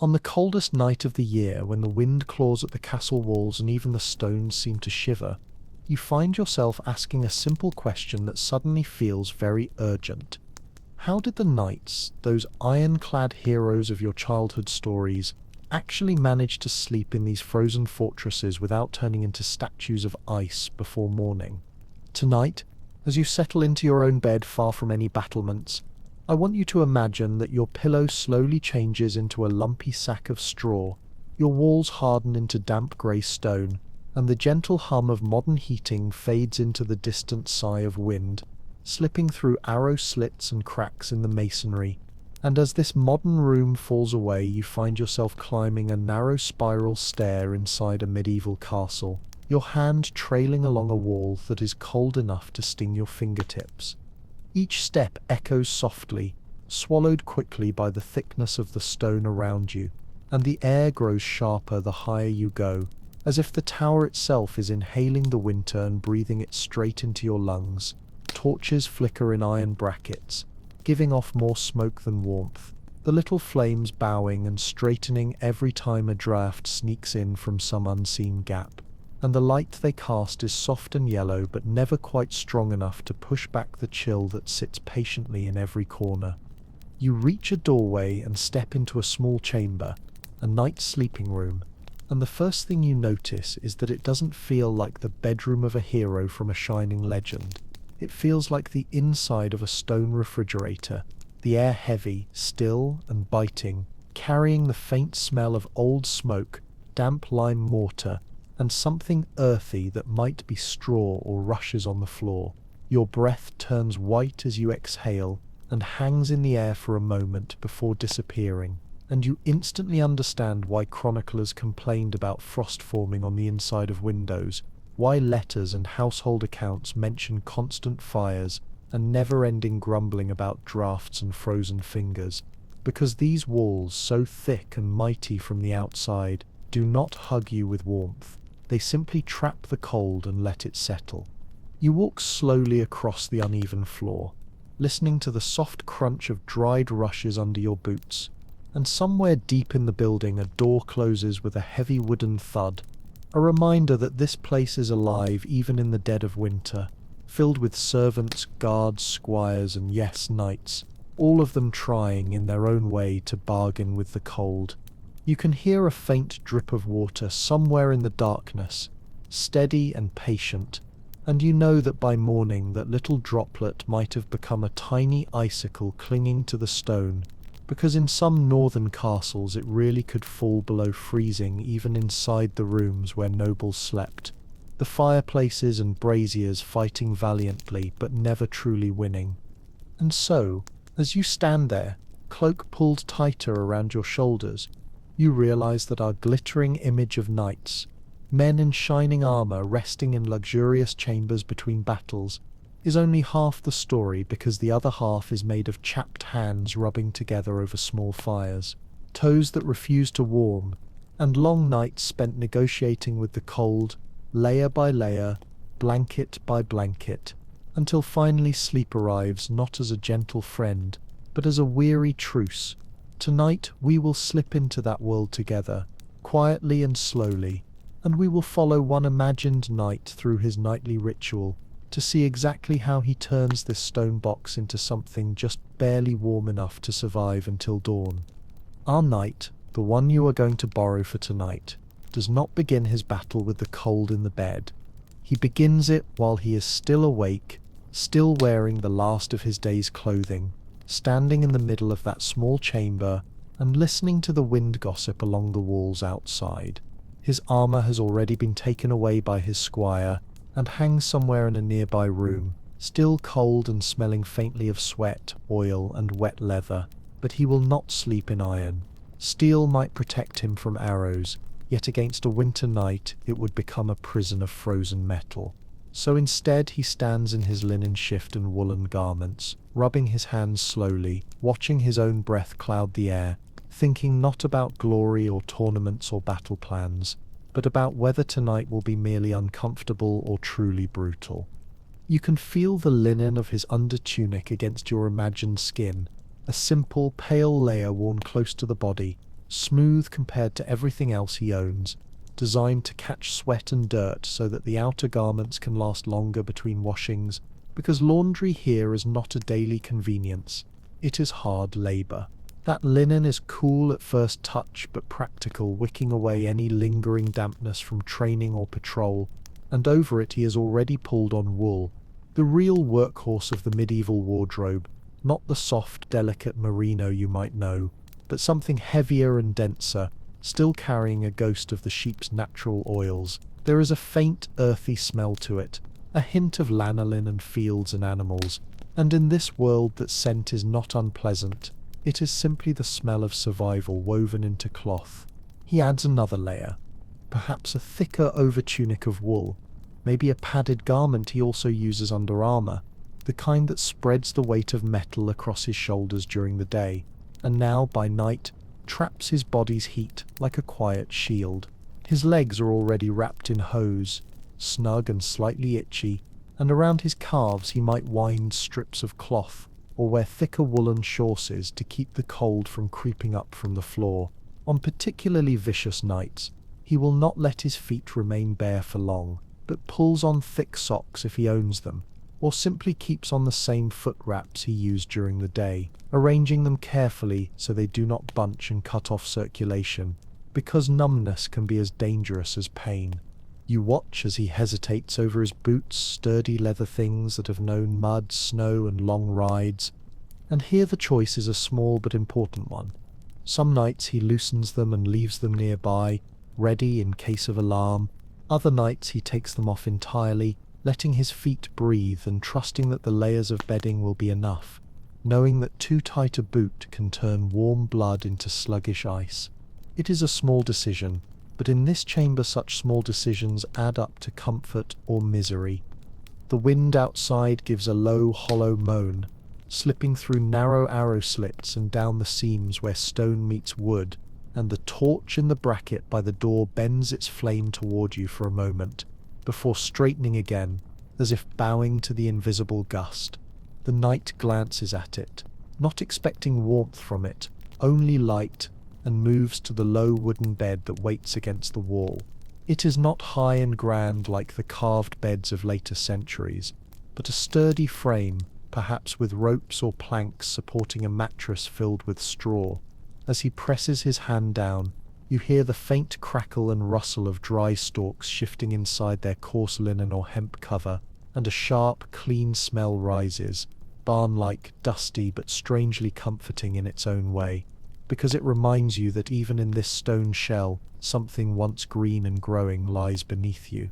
On the coldest night of the year, when the wind claws at the castle walls and even the stones seem to shiver, you find yourself asking a simple question that suddenly feels very urgent. How did the knights, those ironclad heroes of your childhood stories, actually manage to sleep in these frozen fortresses without turning into statues of ice before morning? Tonight, as you settle into your own bed far from any battlements, I want you to imagine that your pillow slowly changes into a lumpy sack of straw, your walls harden into damp grey stone, and the gentle hum of modern heating fades into the distant sigh of wind, slipping through arrow slits and cracks in the masonry. And as this modern room falls away, you find yourself climbing a narrow spiral stair inside a medieval castle, your hand trailing along a wall that is cold enough to sting your fingertips. Each step echoes softly, swallowed quickly by the thickness of the stone around you, and the air grows sharper the higher you go, as if the tower itself is inhaling the winter and breathing it straight into your lungs. Torches flicker in iron brackets, giving off more smoke than warmth, the little flames bowing and straightening every time a draught sneaks in from some unseen gap. And the light they cast is soft and yellow, but never quite strong enough to push back the chill that sits patiently in every corner. You reach a doorway and step into a small chamber, a knight's sleeping room, and the first thing you notice is that it doesn't feel like the bedroom of a hero from a shining legend. It feels like the inside of a stone refrigerator, the air heavy, still, and biting, carrying the faint smell of old smoke, damp lime mortar, and something earthy that might be straw or rushes on the floor. Your breath turns white as you exhale and hangs in the air for a moment before disappearing, and you instantly understand why chroniclers complained about frost forming on the inside of windows, why letters and household accounts mention constant fires and never-ending grumbling about drafts and frozen fingers, because these walls, so thick and mighty from the outside, do not hug you with warmth. They simply trap the cold and let it settle. You walk slowly across the uneven floor, listening to the soft crunch of dried rushes under your boots, and somewhere deep in the building a door closes with a heavy wooden thud, a reminder that this place is alive even in the dead of winter, filled with servants, guards, squires, and yes, knights, all of them trying in their own way to bargain with the cold. You can hear a faint drip of water somewhere in the darkness, steady and patient, and you know that by morning that little droplet might have become a tiny icicle clinging to the stone, because in some northern castles it really could fall below freezing even inside the rooms where nobles slept, the fireplaces and braziers fighting valiantly but never truly winning. And so, as you stand there, cloak pulled tighter around your shoulders, you realize that our glittering image of knights, men in shining armor resting in luxurious chambers between battles, is only half the story, because the other half is made of chapped hands rubbing together over small fires, toes that refuse to warm, and long nights spent negotiating with the cold, layer by layer, blanket by blanket, until finally sleep arrives not as a gentle friend, but as a weary truce. Tonight we will slip into that world together, quietly and slowly, and we will follow one imagined knight through his nightly ritual, to see exactly how he turns this stone box into something just barely warm enough to survive until dawn. Our knight, the one you are going to borrow for tonight, does not begin his battle with the cold in the bed. He begins it while he is still awake, still wearing the last of his day's clothing, standing in the middle of that small chamber and listening to the wind gossip along the walls outside. His armor has already been taken away by his squire and hangs somewhere in a nearby room, still cold and smelling faintly of sweat, oil, and wet leather. But he will not sleep in iron. Steel might protect him from arrows, yet against a winter night it would become a prison of frozen metal. So instead he stands in his linen shift and woolen garments, rubbing his hands slowly, watching his own breath cloud the air, thinking not about glory or tournaments or battle plans, but about whether tonight will be merely uncomfortable or truly brutal. You can feel the linen of his undertunic against your imagined skin, a simple, pale layer worn close to the body, smooth compared to everything else he owns, designed to catch sweat and dirt so that the outer garments can last longer between washings, because laundry here is not a daily convenience, it is hard labor. That linen is cool at first touch but practical, wicking away any lingering dampness from training or patrol, and over it he has already pulled on wool, the real workhorse of the medieval wardrobe, not the soft, delicate merino you might know, but something heavier and denser, still carrying a ghost of the sheep's natural oils. There is a faint, earthy smell to it, a hint of lanolin and fields and animals, and in this world that scent is not unpleasant, it is simply the smell of survival woven into cloth. He adds another layer, perhaps a thicker overtunic of wool, maybe a padded garment he also uses under armor, the kind that spreads the weight of metal across his shoulders during the day, and now, by night, traps his body's heat like a quiet shield. His legs are already wrapped in hose, snug and slightly itchy, and around his calves he might wind strips of cloth, or wear thicker woolen chausses to keep the cold from creeping up from the floor. On particularly vicious nights, he will not let his feet remain bare for long, but pulls on thick socks if he owns them, or simply keeps on the same foot wraps he used during the day, arranging them carefully so they do not bunch and cut off circulation, because numbness can be as dangerous as pain. You watch as he hesitates over his boots, sturdy leather things that have known mud, snow, and long rides, and here the choice is a small but important one. Some nights he loosens them and leaves them nearby, ready in case of alarm. Other nights he takes them off entirely, letting his feet breathe and trusting that the layers of bedding will be enough, knowing that too tight a boot can turn warm blood into sluggish ice. It is a small decision, but in this chamber such small decisions add up to comfort or misery. The wind outside gives a low, hollow moan, slipping through narrow arrow slits and down the seams where stone meets wood, and the torch in the bracket by the door bends its flame toward you for a moment, before straightening again, as if bowing to the invisible gust. The knight glances at it, not expecting warmth from it, only light, and moves to the low wooden bed that waits against the wall. It is not high and grand like the carved beds of later centuries, but a sturdy frame, perhaps with ropes or planks supporting a mattress filled with straw. As he presses his hand down, you hear the faint crackle and rustle of dry stalks shifting inside their coarse linen or hemp cover, and a sharp, clean smell rises, barn-like, dusty but strangely comforting in its own way, because it reminds you that even in this stone shell, something once green and growing lies beneath you.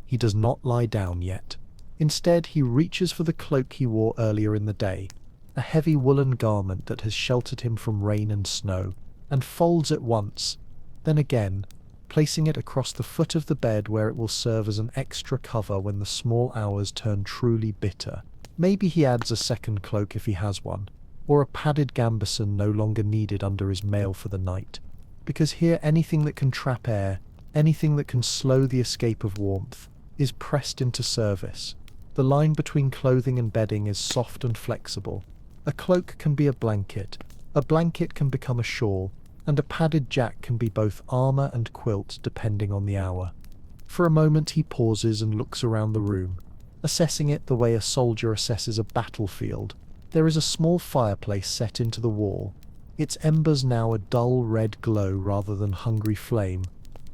He does not lie down yet. Instead, he reaches for the cloak he wore earlier in the day, a heavy woolen garment that has sheltered him from rain and snow, and folds it once, then again, placing it across the foot of the bed where it will serve as an extra cover when the small hours turn truly bitter. Maybe he adds a second cloak if he has one, or a padded gambeson no longer needed under his mail for the night, because here anything that can trap air, anything that can slow the escape of warmth, is pressed into service. The line between clothing and bedding is soft and flexible. A cloak can be a blanket can become a shawl, and a padded jack can be both armor and quilt depending on the hour. For a moment he pauses and looks around the room, assessing it the way a soldier assesses a battlefield. There is a small fireplace set into the wall, its embers now a dull red glow rather than hungry flame,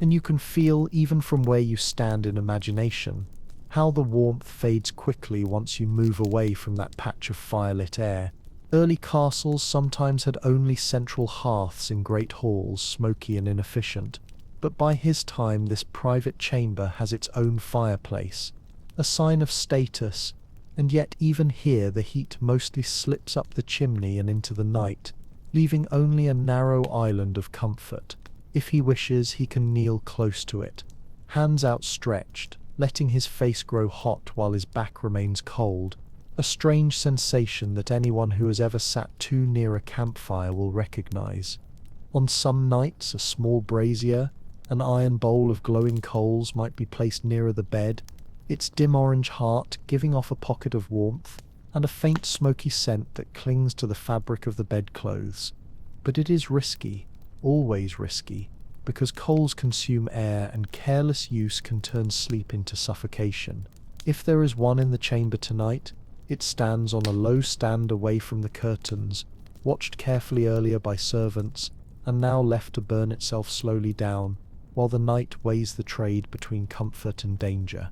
and you can feel, even from where you stand in imagination, how the warmth fades quickly once you move away from that patch of firelit air. Early castles sometimes had only central hearths in great halls, smoky and inefficient, but by his time this private chamber has its own fireplace, a sign of status, and yet even here the heat mostly slips up the chimney and into the night, leaving only a narrow island of comfort. If he wishes, he can kneel close to it, hands outstretched, letting his face grow hot while his back remains cold, a strange sensation that anyone who has ever sat too near a campfire will recognize. On some nights, a small brazier, an iron bowl of glowing coals might be placed nearer the bed, its dim orange heart giving off a pocket of warmth, and a faint smoky scent that clings to the fabric of the bedclothes. But it is risky. always risky, because coals consume air and careless use can turn sleep into suffocation. If there is one in the chamber tonight, it stands on a low stand away from the curtains, watched carefully earlier by servants, and now left to burn itself slowly down, while the night weighs the trade between comfort and danger.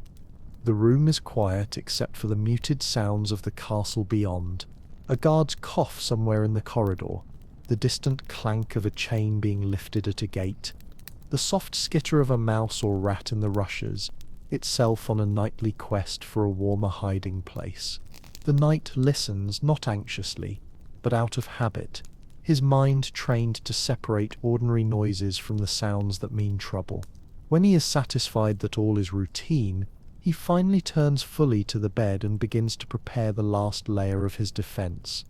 The room is quiet except for the muted sounds of the castle beyond. A guard's cough somewhere in the corridor, the distant clank of a chain being lifted at a gate, the soft skitter of a mouse or rat in the rushes, itself on a nightly quest for a warmer hiding place. The knight listens, not anxiously, but out of habit, his mind trained to separate ordinary noises from the sounds that mean trouble. When he is satisfied that all is routine, he finally turns fully to the bed and begins to prepare the last layer of his defense.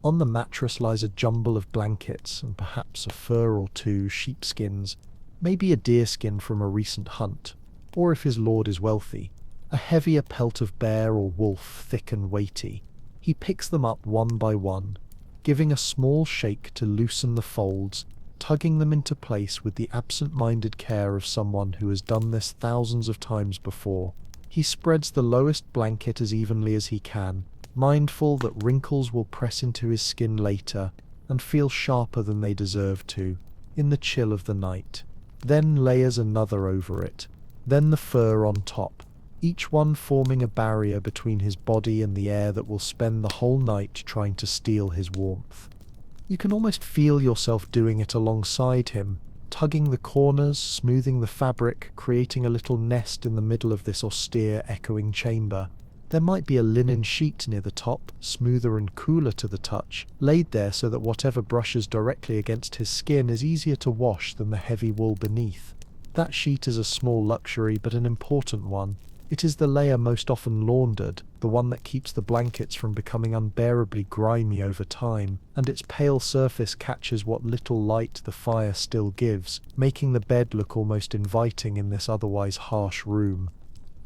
On the mattress lies a jumble of blankets and perhaps a fur or two, sheepskins, maybe a deerskin from a recent hunt, or if his lord is wealthy, a heavier pelt of bear or wolf, thick and weighty. He picks them up one by one, giving a small shake to loosen the folds, tugging them into place with the absent-minded care of someone who has done this thousands of times before. He spreads the lowest blanket as evenly as he can, mindful that wrinkles will press into his skin later and feel sharper than they deserve to, in the chill of the night. Then layers another over it, then the fur on top, each one forming a barrier between his body and the air that will spend the whole night trying to steal his warmth. You can almost feel yourself doing it alongside him, tugging the corners, smoothing the fabric, creating a little nest in the middle of this austere, echoing chamber. There might be a linen sheet near the top, smoother and cooler to the touch, laid there so that whatever brushes directly against his skin is easier to wash than the heavy wool beneath. That sheet is a small luxury, but an important one. It is the layer most often laundered, the one that keeps the blankets from becoming unbearably grimy over time, and its pale surface catches what little light the fire still gives, making the bed look almost inviting in this otherwise harsh room.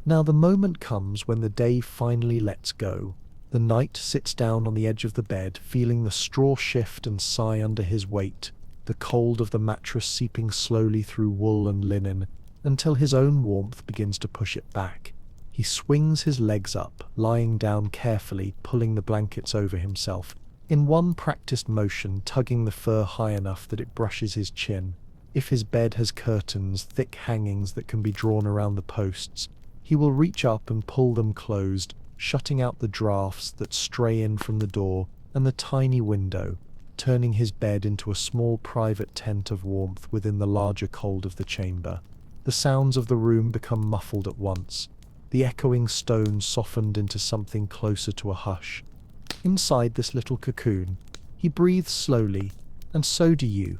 Now the moment comes when the day finally lets go. The knight sits down on the edge of the bed, feeling the straw shift and sigh under his weight, the cold of the mattress seeping slowly through wool and linen, until his own warmth begins to push it back. He swings his legs up, lying down carefully, pulling the blankets over himself, in one practiced motion tugging the fur high enough that it brushes his chin. If his bed has curtains, thick hangings that can be drawn around the posts, he will reach up and pull them closed, shutting out the draughts that stray in from the door and the tiny window, turning his bed into a small private tent of warmth within the larger cold of the chamber. The sounds of the room become muffled at once, the echoing stones softened into something closer to a hush. Inside this little cocoon, he breathes slowly, and so do you,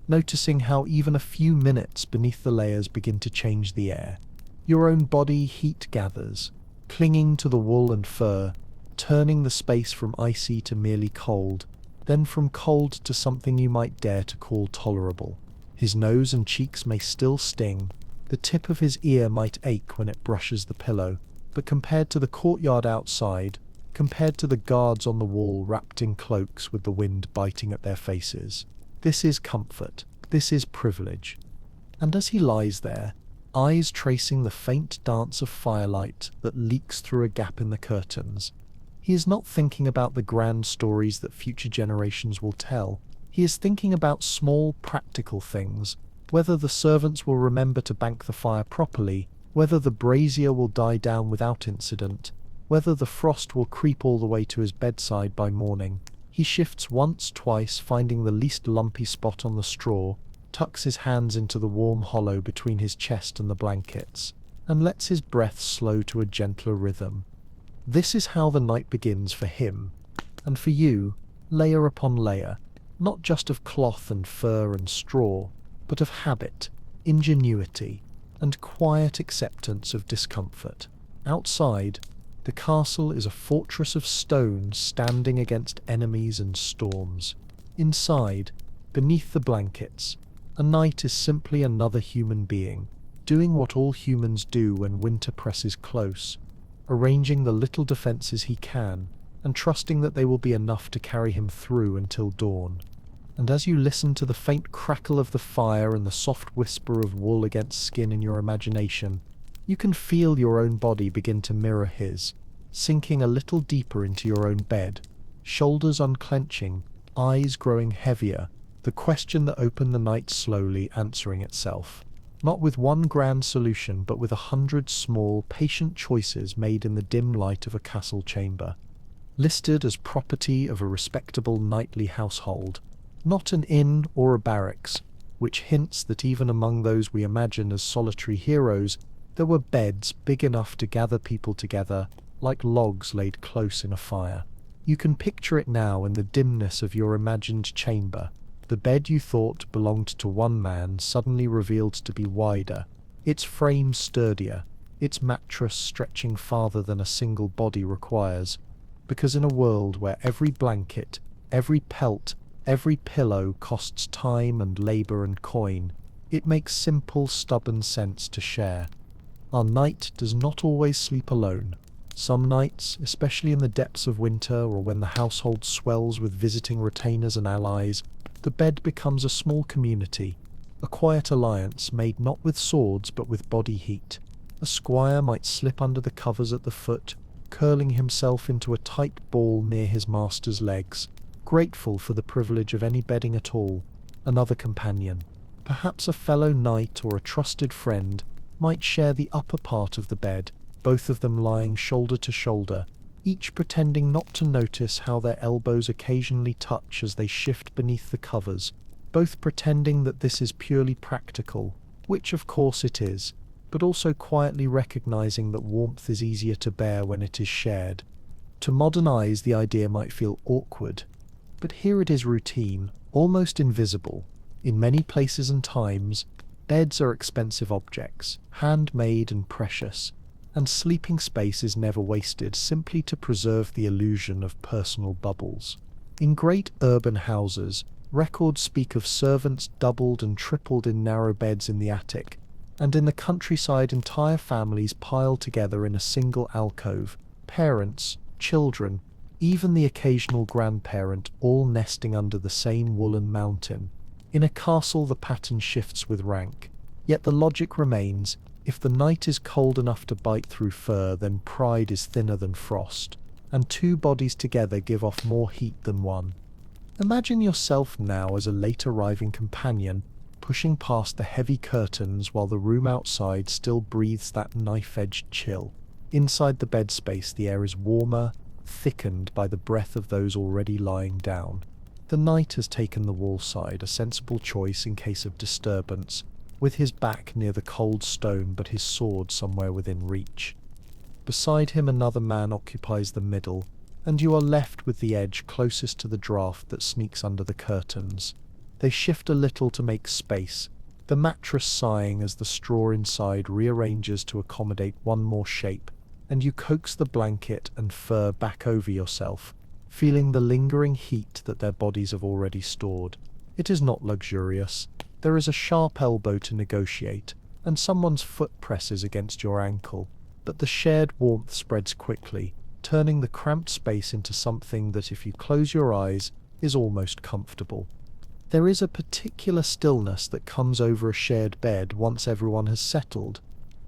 noticing how even a few minutes beneath the layers begin to change the air. Your own body heat gathers, clinging to the wool and fur, turning the space from icy to merely cold, then from cold to something you might dare to call tolerable. His nose and cheeks may still sting, the tip of his ear might ache when it brushes the pillow, but compared to the courtyard outside, compared to the guards on the wall wrapped in cloaks with the wind biting at their faces, this is comfort, this is privilege. And as he lies there, eyes tracing the faint dance of firelight that leaks through a gap in the curtains, he is not thinking about the grand stories that future generations will tell. He is thinking about small, practical things, whether the servants will remember to bank the fire properly, whether the brazier will die down without incident, whether the frost will creep all the way to his bedside by morning. He shifts once, twice, finding the least lumpy spot on the straw, tucks his hands into the warm hollow between his chest and the blankets, and lets his breath slow to a gentler rhythm. This is how the night begins for him, and for you, layer upon layer, not just of cloth and fur and straw, but of habit, ingenuity, and quiet acceptance of discomfort. Outside, the castle is a fortress of stone standing against enemies and storms. Inside, beneath the blankets, a knight is simply another human being, doing what all humans do when winter presses close, arranging the little defenses he can, and trusting that they will be enough to carry him through until dawn. And as you listen to the faint crackle of the fire and the soft whisper of wool against skin in your imagination, you can feel your own body begin to mirror his, sinking a little deeper into your own bed, shoulders unclenching, eyes growing heavier, the question that opened the night slowly answering itself. Not with one grand solution, but with 100 small, patient choices made in the dim light of a castle chamber. Listed as property of a respectable knightly household, not an inn or a barracks, which hints that even among those we imagine as solitary heroes, there were beds big enough to gather people together, like logs laid close in a fire. You can picture it now in the dimness of your imagined chamber. The bed you thought belonged to one man suddenly revealed to be wider, its frame sturdier, its mattress stretching farther than a single body requires. Because in a world where every blanket, every pelt, every pillow costs time and labor and coin, it makes simple, stubborn sense to share. Our knight does not always sleep alone. Some nights, especially in the depths of winter or when the household swells with visiting retainers and allies, the bed becomes a small community, a quiet alliance made not with swords but with body heat. A squire might slip under the covers at the foot, curling himself into a tight ball near his master's legs, grateful for the privilege of any bedding at all. Another companion, perhaps a fellow knight or a trusted friend, might share the upper part of the bed, both of them lying shoulder to shoulder, each pretending not to notice how their elbows occasionally touch as they shift beneath the covers, both pretending that this is purely practical, which of course it is, but also quietly recognizing that warmth is easier to bear when it is shared. To modern eyes the idea might feel awkward, but here it is routine, almost invisible. In many places and times, beds are expensive objects, handmade and precious, and sleeping space is never wasted simply to preserve the illusion of personal bubbles. In great urban houses, records speak of servants doubled and tripled in narrow beds in the attic, and in the countryside entire families piled together in a single alcove, parents, children, even the occasional grandparent all nesting under the same woolen mountain. In a castle the pattern shifts with rank, yet the logic remains. If the night is cold enough to bite through fur, then pride is thinner than frost, and two bodies together give off more heat than one. Imagine yourself now as a late arriving companion, pushing past the heavy curtains while the room outside still breathes that knife-edged chill. Inside the bed space the air is warmer, thickened by the breath of those already lying down. The knight has taken the wall side, a sensible choice in case of disturbance, with his back near the cold stone but his sword somewhere within reach. Beside him another man occupies the middle, and you are left with the edge closest to the draught that sneaks under the curtains. They shift a little to make space, the mattress sighing as the straw inside rearranges to accommodate one more shape, and you coax the blanket and fur back over yourself, feeling the lingering heat that their bodies have already stored. It is not luxurious. There is a sharp elbow to negotiate, and someone's foot presses against your ankle, but the shared warmth spreads quickly, turning the cramped space into something that, if you close your eyes, is almost comfortable. There is a particular stillness that comes over a shared bed once everyone has settled,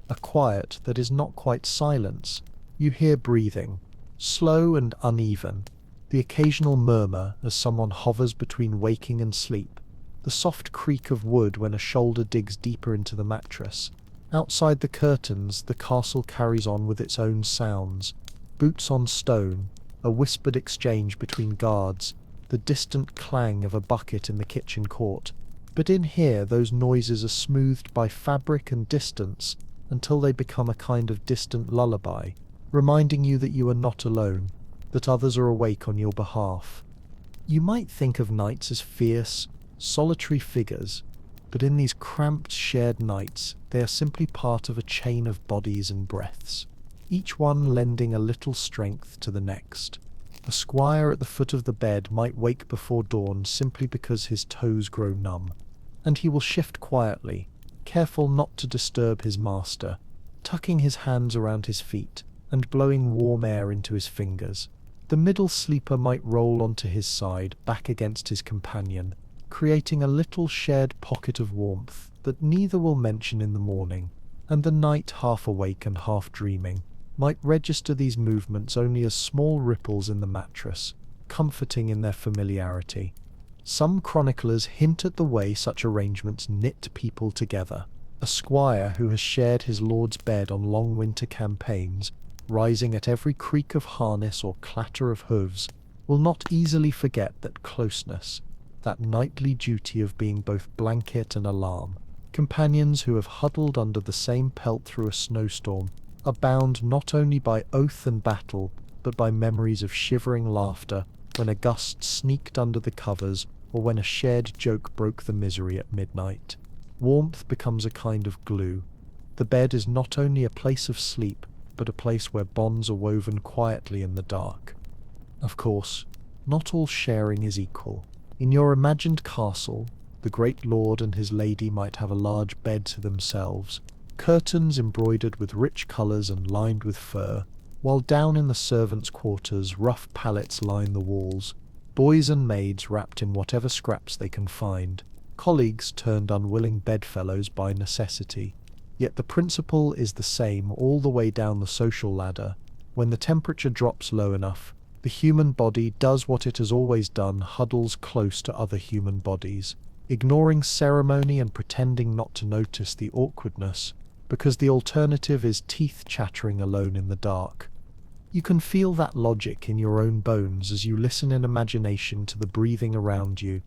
a quiet that is not quite silence. You hear breathing, slow and uneven, the occasional murmur as someone hovers between waking and sleep, the soft creak of wood when a shoulder digs deeper into the mattress. Outside the curtains, the castle carries on with its own sounds. Boots on stone, a whispered exchange between guards, the distant clang of a bucket in the kitchen court. But in here, those noises are smoothed by fabric and distance until they become a kind of distant lullaby, reminding you that you are not alone, that others are awake on your behalf. You might think of knights as fierce, solitary figures, but in these cramped shared nights they are simply part of a chain of bodies and breaths, each one lending a little strength to the next. A squire at the foot of the bed might wake before dawn simply because his toes grow numb, and he will shift quietly, careful not to disturb his master, tucking his hands around his feet and blowing warm air into his fingers. The middle sleeper might roll onto his side, back against his companion, creating a little shared pocket of warmth that neither will mention in the morning, and the night, half awake and half dreaming, might register these movements only as small ripples in the mattress, comforting in their familiarity. Some chroniclers hint at the way such arrangements knit people together. A squire who has shared his lord's bed on long winter campaigns, rising at every creak of harness or clatter of hooves, will not easily forget that closeness, that nightly duty of being both blanket and alarm. Companions who have huddled under the same pelt through a snowstorm are bound not only by oath and battle, but by memories of shivering laughter when a gust sneaked under the covers or when a shared joke broke the misery at midnight. Warmth becomes a kind of glue. The bed is not only a place of sleep, but a place where bonds are woven quietly in the dark. Of course, not all sharing is equal. In your imagined castle, the great lord and his lady might have a large bed to themselves, curtains embroidered with rich colours and lined with fur, while down in the servants' quarters rough pallets line the walls, boys and maids wrapped in whatever scraps they can find, colleagues turned unwilling bedfellows by necessity. Yet the principle is the same all the way down the social ladder. When the temperature drops low enough, the human body does what it has always done, huddles close to other human bodies, ignoring ceremony and pretending not to notice the awkwardness, because the alternative is teeth chattering alone in the dark. You can feel that logic in your own bones as you listen in imagination to the breathing around you,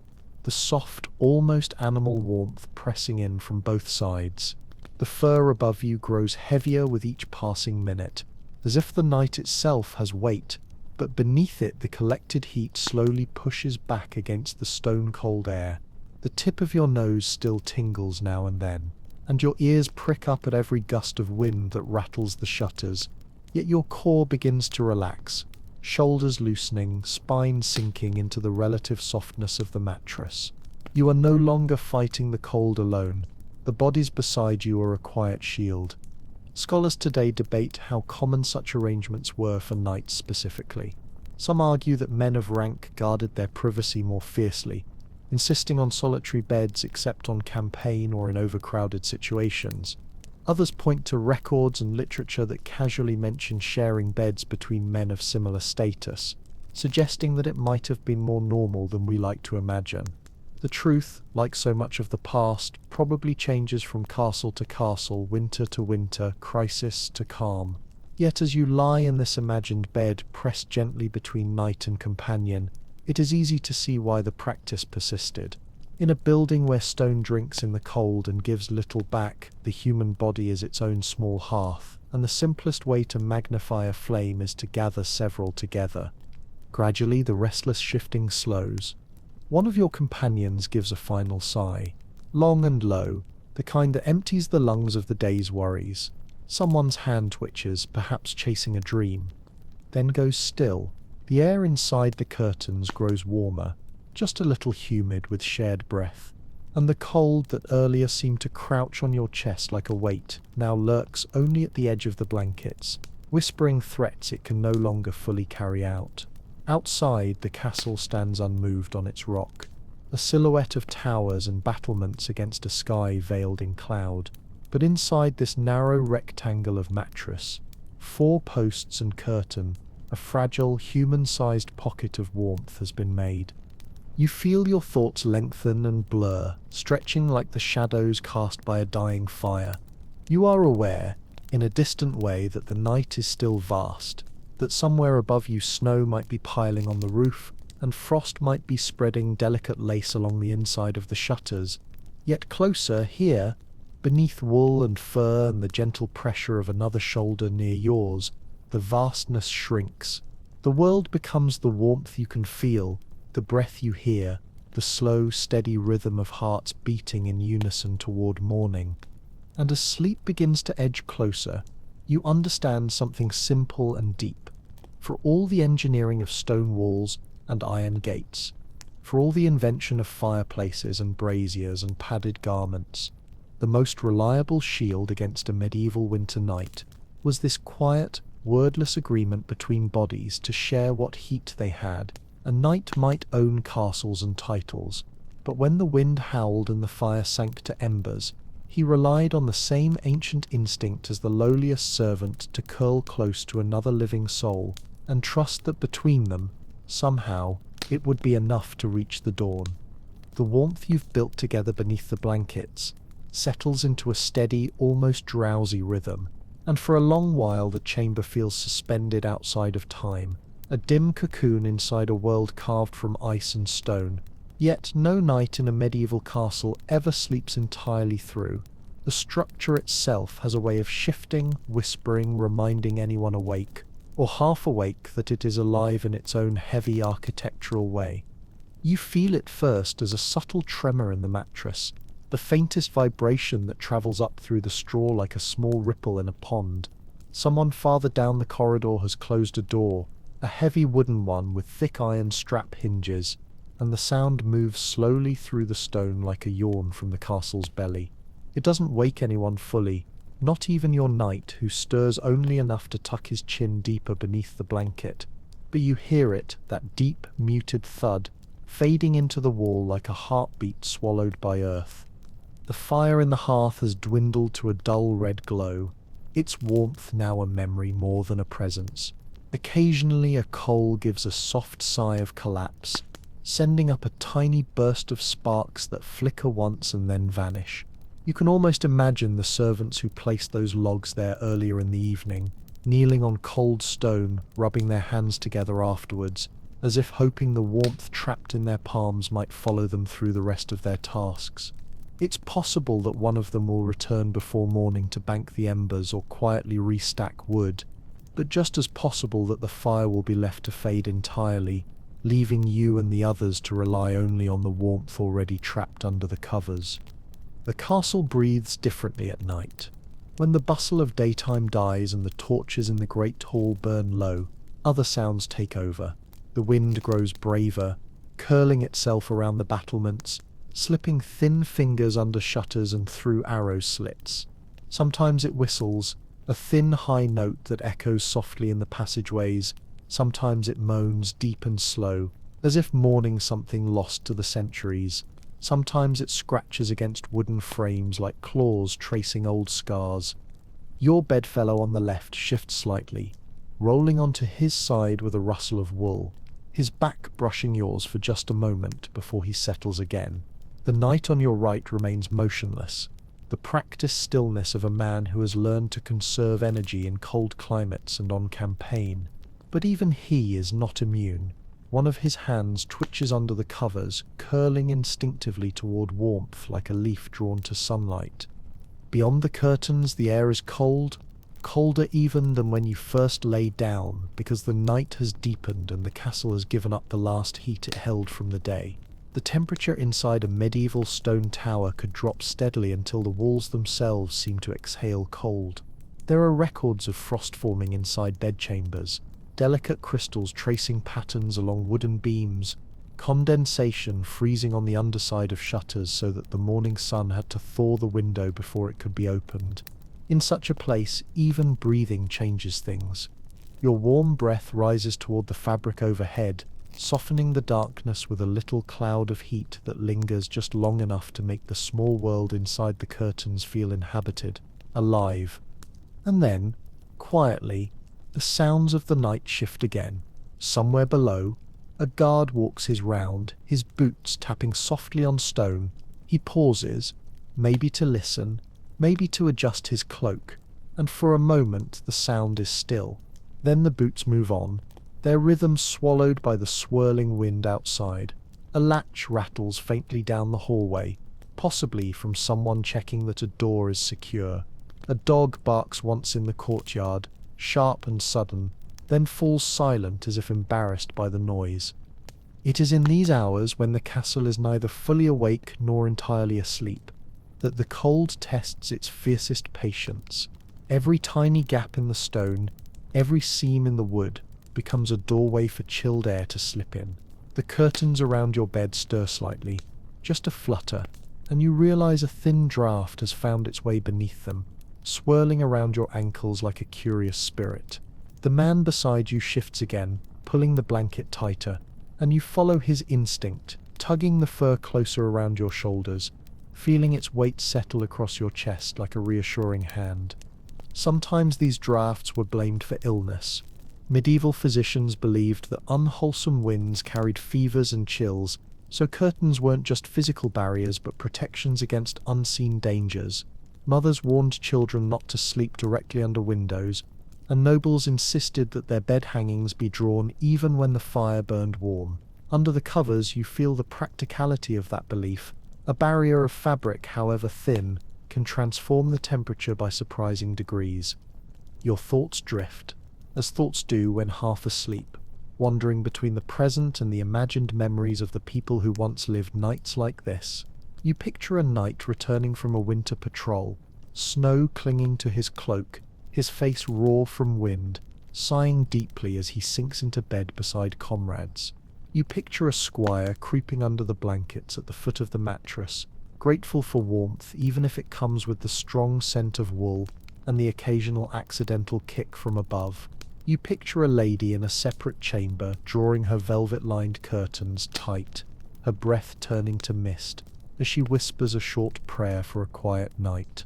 the soft, almost animal warmth pressing in from both sides. The fur above you grows heavier with each passing minute, as if the night itself has weight, but beneath it the collected heat slowly pushes back against the stone-cold air. The tip of your nose still tingles now and then, and your ears prick up at every gust of wind that rattles the shutters, yet your core begins to relax, shoulders loosening, spine sinking into the relative softness of the mattress. You are no longer fighting the cold alone. The bodies beside you are a quiet shield. Scholars today debate how common such arrangements were for knights specifically. Some argue that men of rank guarded their privacy more fiercely, insisting on solitary beds except on campaign or in overcrowded situations. Others point to records and literature that casually mention sharing beds between men of similar status, suggesting that it might have been more normal than we like to imagine. The truth, like so much of the past, probably changes from castle to castle, winter to winter, crisis to calm. Yet as you lie in this imagined bed, pressed gently between knight and companion, it is easy to see why the practice persisted. In a building where stone drinks in the cold and gives little back, the human body is its own small hearth, and the simplest way to magnify a flame is to gather several together. Gradually the restless shifting slows. One of your companions gives a final sigh, long and low, the kind that empties the lungs of the day's worries. Someone's hand twitches, perhaps chasing a dream, then goes still. The air inside the curtains grows warmer, just a little humid with shared breath, and the cold that earlier seemed to crouch on your chest like a weight now lurks only at the edge of the blankets, whispering threats it can no longer fully carry out. Outside, the castle stands unmoved on its rock, a silhouette of towers and battlements against a sky veiled in cloud. But inside this narrow rectangle of mattress, 4 posts and curtain, a fragile, human-sized pocket of warmth has been made. You feel your thoughts lengthen and blur, stretching like the shadows cast by a dying fire. You are aware, in a distant way, that the night is still vast, that somewhere above you snow might be piling on the roof, and frost might be spreading delicate lace along the inside of the shutters. Yet closer, here, beneath wool and fur and the gentle pressure of another shoulder near yours, the vastness shrinks. The world becomes the warmth you can feel, the breath you hear, the slow, steady rhythm of hearts beating in unison toward morning. And as sleep begins to edge closer, you understand something simple and deep. For all the engineering of stone walls and iron gates, for all the invention of fireplaces and braziers and padded garments, the most reliable shield against a medieval winter night was this quiet, wordless agreement between bodies to share what heat they had. A knight might own castles and titles, But when the wind howled and the fire sank to embers, he relied on the same ancient instinct as the lowliest servant to curl close to another living soul and trust that between them, somehow, it would be enough to reach the dawn. The warmth you've built together beneath the blankets settles into a steady, almost drowsy rhythm, and for a long while the chamber feels suspended outside of time, a dim cocoon inside a world carved from ice and stone. Yet no night in a medieval castle ever sleeps entirely through. The structure itself has a way of shifting, whispering, reminding anyone awake, or half awake, that it is alive in its own heavy architectural way. You feel it first as a subtle tremor in the mattress, the faintest vibration that travels up through the straw like a small ripple in a pond. Someone farther down the corridor has closed a door, a heavy wooden one with thick iron strap hinges, and the sound moves slowly through the stone like a yawn from the castle's belly. It doesn't wake anyone fully, not even your knight, who stirs only enough to tuck his chin deeper beneath the blanket. But you hear it, that deep, muted thud, fading into the wall like a heartbeat swallowed by earth. The fire in the hearth has dwindled to a dull red glow, its warmth now a memory more than a presence. Occasionally a coal gives a soft sigh of collapse, sending up a tiny burst of sparks that flicker once and then vanish. You can almost imagine the servants who placed those logs there earlier in the evening, kneeling on cold stone, rubbing their hands together afterwards, as if hoping the warmth trapped in their palms might follow them through the rest of their tasks. It's possible that one of them will return before morning to bank the embers or quietly restack wood, but just as possible that the fire will be left to fade entirely, leaving you and the others to rely only on the warmth already trapped under the covers. The castle breathes differently at night. When the bustle of daytime dies and the torches in the great hall burn low, other sounds take over. The wind grows braver, curling itself around the battlements, slipping thin fingers under shutters and through arrow slits. Sometimes it whistles, a thin high note that echoes softly in the passageways. Sometimes it moans deep and slow, as if mourning something lost to the centuries. Sometimes it scratches against wooden frames like claws tracing old scars. Your bedfellow on the left shifts slightly, rolling onto his side with a rustle of wool, his back brushing yours for just a moment before he settles again. The knight on your right remains motionless, the practiced stillness of a man who has learned to conserve energy in cold climates and on campaign. But even he is not immune. One of his hands twitches under the covers, curling instinctively toward warmth like a leaf drawn to sunlight. Beyond the curtains, the air is cold, colder even than when you first lay down, because the night has deepened and the castle has given up the last heat it held from the day. The temperature inside a medieval stone tower could drop steadily until the walls themselves seem to exhale cold. There are records of frost forming inside bedchambers, delicate crystals tracing patterns along wooden beams, condensation freezing on the underside of shutters so that the morning sun had to thaw the window before it could be opened. In such a place, even breathing changes things. Your warm breath rises toward the fabric overhead, softening the darkness with a little cloud of heat that lingers just long enough to make the small world inside the curtains feel inhabited, alive. And then, quietly, the sounds of the night shift again. Somewhere below, a guard walks his round, his boots tapping softly on stone. He pauses, maybe to listen, maybe to adjust his cloak, and for a moment the sound is still. Then the boots move on, their rhythm swallowed by the swirling wind outside. A latch rattles faintly down the hallway, possibly from someone checking that a door is secure. A dog barks once in the courtyard, sharp and sudden, then falls silent as if embarrassed by the noise. It is in these hours, when the castle is neither fully awake nor entirely asleep, that the cold tests its fiercest patience. Every tiny gap in the stone, every seam in the wood, becomes a doorway for chilled air to slip in. The curtains around your bed stir slightly, just a flutter, and you realize a thin draught has found its way beneath them, swirling around your ankles like a curious spirit. The man beside you shifts again, pulling the blanket tighter, and you follow his instinct, tugging the fur closer around your shoulders, feeling its weight settle across your chest like a reassuring hand. Sometimes these drafts were blamed for illness. Medieval physicians believed that unwholesome winds carried fevers and chills, so curtains weren't just physical barriers but protections against unseen dangers. Mothers warned children not to sleep directly under windows, and nobles insisted that their bed hangings be drawn even when the fire burned warm. Under the covers, you feel the practicality of that belief. A barrier of fabric, however thin, can transform the temperature by surprising degrees. Your thoughts drift, as thoughts do when half asleep, wandering between the present and the imagined memories of the people who once lived nights like this. You picture a knight returning from a winter patrol, snow clinging to his cloak, his face raw from wind, sighing deeply as he sinks into bed beside comrades. You picture a squire creeping under the blankets at the foot of the mattress, grateful for warmth even if it comes with the strong scent of wool and the occasional accidental kick from above. You picture a lady in a separate chamber, drawing her velvet-lined curtains tight, her breath turning to mist, as she whispers a short prayer for a quiet night.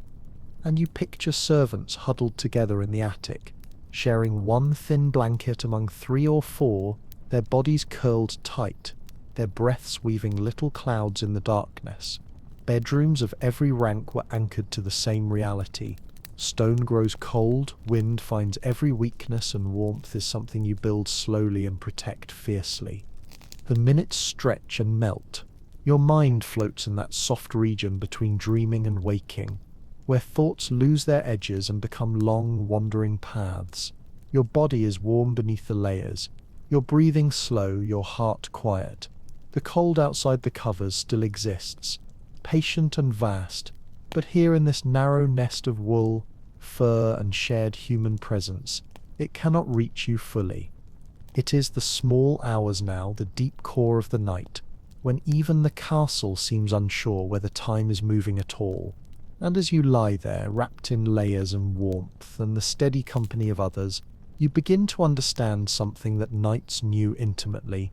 And you picture servants huddled together in the attic, sharing one thin blanket among 3 or 4, their bodies curled tight, their breaths weaving little clouds in the darkness. Bedrooms of every rank were anchored to the same reality. Stone grows cold, wind finds every weakness, and warmth is something you build slowly and protect fiercely. The minutes stretch and melt. Your mind floats in that soft region between dreaming and waking, where thoughts lose their edges and become long, wandering paths. Your body is warm beneath the layers, your breathing slow, your heart quiet. The cold outside the covers still exists, patient and vast, but here in this narrow nest of wool, fur, and shared human presence, it cannot reach you fully. It is the small hours now, the deep core of the night, when even the castle seems unsure whether time is moving at all. And as you lie there, wrapped in layers and warmth and the steady company of others, you begin to understand something that knights knew intimately.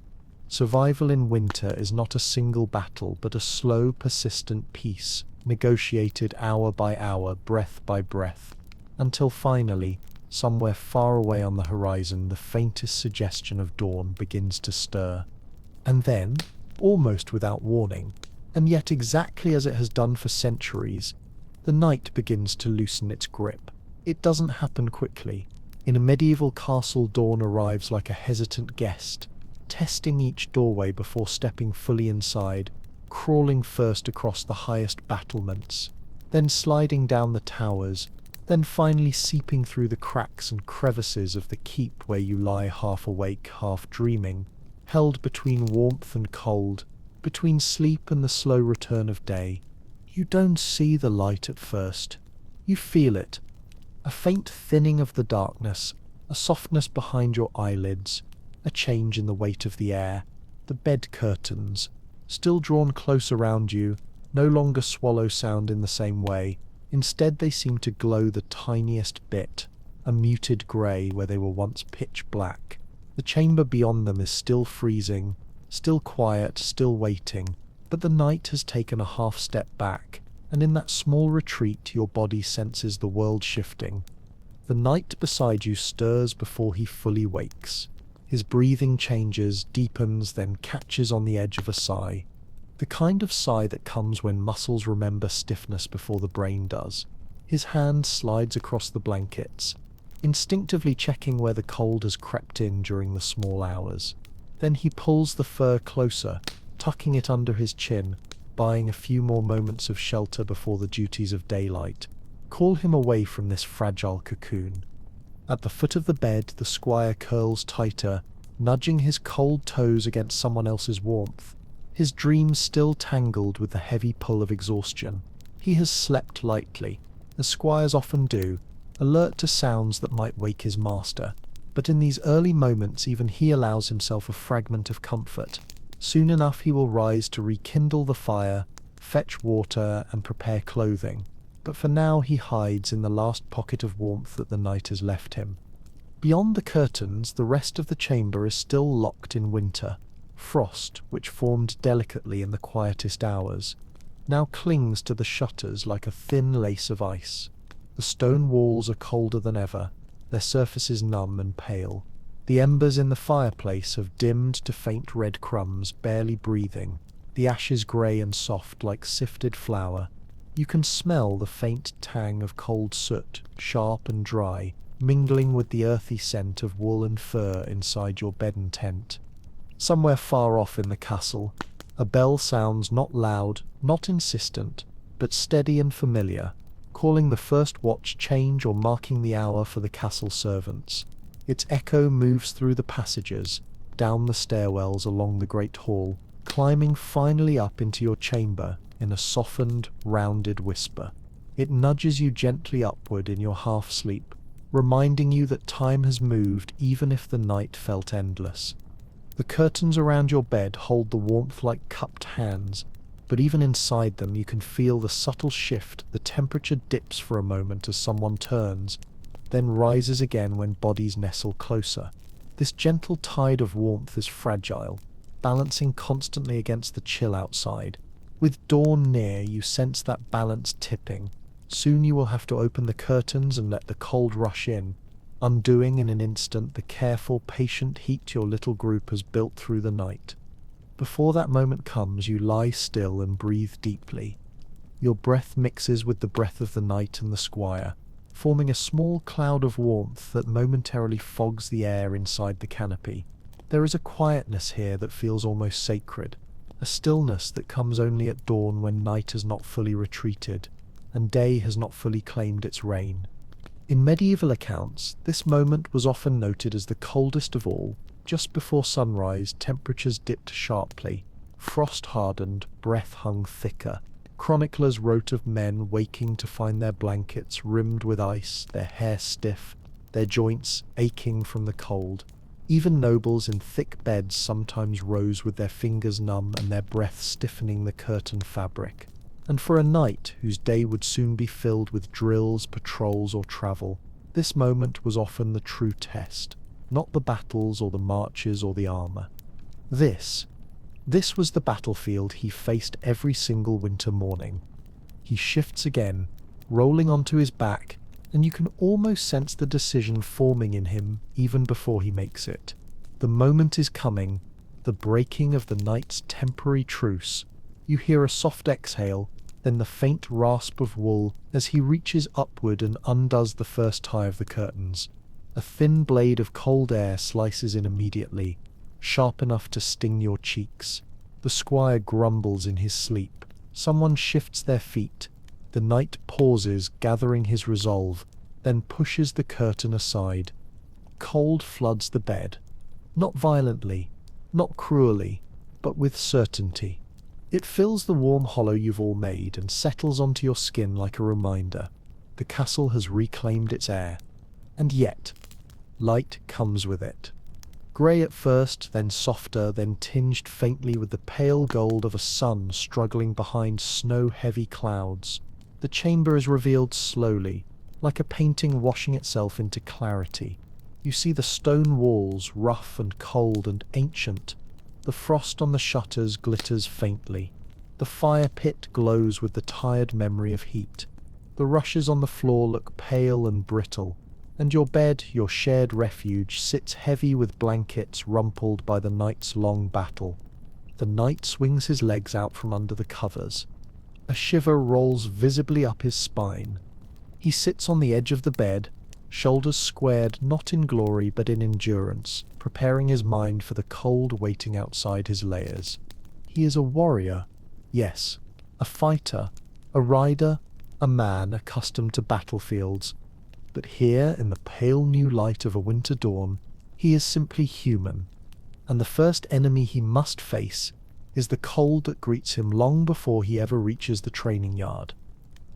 Survival in winter is not a single battle, but a slow, persistent peace, negotiated hour by hour, breath by breath, until finally, somewhere far away on the horizon, the faintest suggestion of dawn begins to stir. And then, almost without warning, and yet exactly as it has done for centuries, the night begins to loosen its grip. It doesn't happen quickly. In a medieval castle, dawn arrives like a hesitant guest, testing each doorway before stepping fully inside, crawling first across the highest battlements, then sliding down the towers, then finally seeping through the cracks and crevices of the keep where you lie half awake, half dreaming, held between warmth and cold, between sleep and the slow return of day. You don't see the light at first. You feel it. A faint thinning of the darkness, a softness behind your eyelids, a change in the weight of the air. The bed curtains, still drawn close around you, no longer swallow sound in the same way. Instead they seem to glow the tiniest bit, a muted grey where they were once pitch black. The chamber beyond them is still freezing, still quiet, still waiting, but the night has taken a half step back, and in that small retreat your body senses the world shifting. The knight beside you stirs before he fully wakes. His breathing changes, deepens, then catches on the edge of a sigh. The kind of sigh that comes when muscles remember stiffness before the brain does. His hand slides across the blankets, instinctively checking where the cold has crept in during the small hours. Then he pulls the fur closer, tucking it under his chin, buying a few more moments of shelter before the duties of daylight. Call him away from this fragile cocoon. At the foot of the bed, the squire curls tighter, nudging his cold toes against someone else's warmth, his dreams still tangled with the heavy pull of exhaustion. He has slept lightly, as squires often do, alert to sounds that might wake his master. But in these early moments even he allows himself a fragment of comfort. Soon enough he will rise to rekindle the fire, fetch water, and prepare clothing. But for now he hides in the last pocket of warmth that the night has left him. Beyond the curtains, the rest of the chamber is still locked in winter. Frost, which formed delicately in the quietest hours, now clings to the shutters like a thin lace of ice. The stone walls are colder than ever, their surfaces numb and pale. The embers in the fireplace have dimmed to faint red crumbs, barely breathing, the ashes grey and soft like sifted flour. You can smell the faint tang of cold soot, sharp and dry, mingling with the earthy scent of wool and fur inside your bed and tent. Somewhere far off in the castle, a bell sounds, not loud, not insistent, but steady and familiar, calling the first watch change or marking the hour for the castle servants. Its echo moves through the passages, down the stairwells along the great hall, climbing finally up into your chamber in a softened, rounded whisper. It nudges you gently upward in your half-sleep, reminding you that time has moved even if the night felt endless. The curtains around your bed hold the warmth like cupped hands, but even inside them you can feel the subtle shift. The temperature dips for a moment as someone turns, then rises again when bodies nestle closer. This gentle tide of warmth is fragile, balancing constantly against the chill outside. With dawn near, you sense that balance tipping. Soon you will have to open the curtains and let the cold rush in, undoing in an instant the careful, patient heat your little group has built through the night. Before that moment comes, you lie still and breathe deeply. Your breath mixes with the breath of the night and the squire, forming a small cloud of warmth that momentarily fogs the air inside the canopy. There is a quietness here that feels almost sacred, a stillness that comes only at dawn when night has not fully retreated, and day has not fully claimed its reign. In medieval accounts, this moment was often noted as the coldest of all. Just before sunrise, temperatures dipped sharply. Frost hardened, breath hung thicker. Chroniclers wrote of men waking to find their blankets rimmed with ice, their hair stiff, their joints aching from the cold. Even nobles in thick beds sometimes rose with their fingers numb and their breath stiffening the curtain fabric. And for a knight whose day would soon be filled with drills, patrols, or travel, this moment was often the true test, not the battles or the marches or the armor. This was the battlefield he faced every single winter morning. He shifts again, rolling onto his back, and you can almost sense the decision forming in him even before he makes it. The moment is coming, the breaking of the night's temporary truce. You hear a soft exhale, then the faint rasp of wool as he reaches upward and undoes the first tie of the curtains. A thin blade of cold air slices in immediately, sharp enough to sting your cheeks. The squire grumbles in his sleep. Someone shifts their feet. The knight pauses, gathering his resolve, then pushes the curtain aside. Cold floods the bed. Not violently, not cruelly, but with certainty. It fills the warm hollow you've all made and settles onto your skin like a reminder. The castle has reclaimed its air. And yet, light comes with it. Grey at first, then softer, then tinged faintly with the pale gold of a sun struggling behind snow-heavy clouds. The chamber is revealed slowly, like a painting washing itself into clarity. You see the stone walls, rough and cold and ancient. The frost on the shutters glitters faintly. The fire pit glows with the tired memory of heat. The rushes on the floor look pale and brittle, and your bed, your shared refuge, sits heavy with blankets rumpled by the night's long battle. The knight swings his legs out from under the covers. A shiver rolls visibly up his spine. He sits on the edge of the bed, shoulders squared not in glory but in endurance, preparing his mind for the cold waiting outside his layers. He is a warrior, yes, a fighter, a rider, a man accustomed to battlefields. But here, in the pale new light of a winter dawn, he is simply human, and the first enemy he must face is the cold that greets him long before he ever reaches the training yard.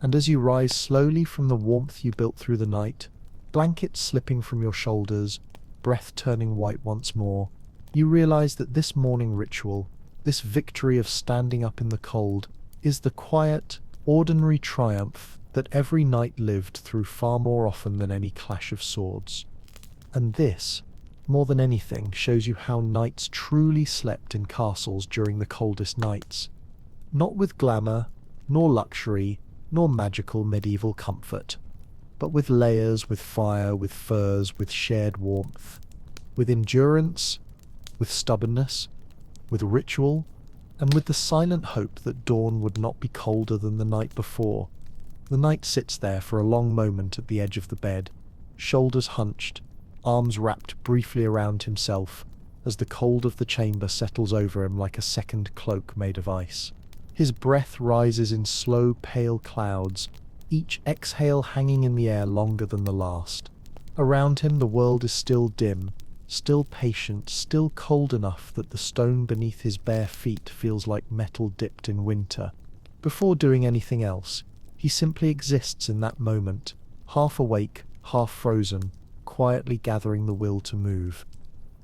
And as you rise slowly from the warmth you built through the night, blankets slipping from your shoulders, breath turning white once more, you realize that this morning ritual, this victory of standing up in the cold, is the quiet, ordinary triumph that every knight lived through far more often than any clash of swords. And this, more than anything, shows you how knights truly slept in castles during the coldest nights. Not with glamour, nor luxury, nor magical medieval comfort, but with layers, with fire, with furs, with shared warmth, with endurance, with stubbornness, with ritual, and with the silent hope that dawn would not be colder than the night before. The knight sits there for a long moment at the edge of the bed, shoulders hunched, arms wrapped briefly around himself, as the cold of the chamber settles over him like a second cloak made of ice. His breath rises in slow, pale clouds, each exhale hanging in the air longer than the last. Around him the world is still dim, still patient, still cold enough that the stone beneath his bare feet feels like metal dipped in winter. Before doing anything else, he simply exists in that moment, half awake, half frozen, quietly gathering the will to move.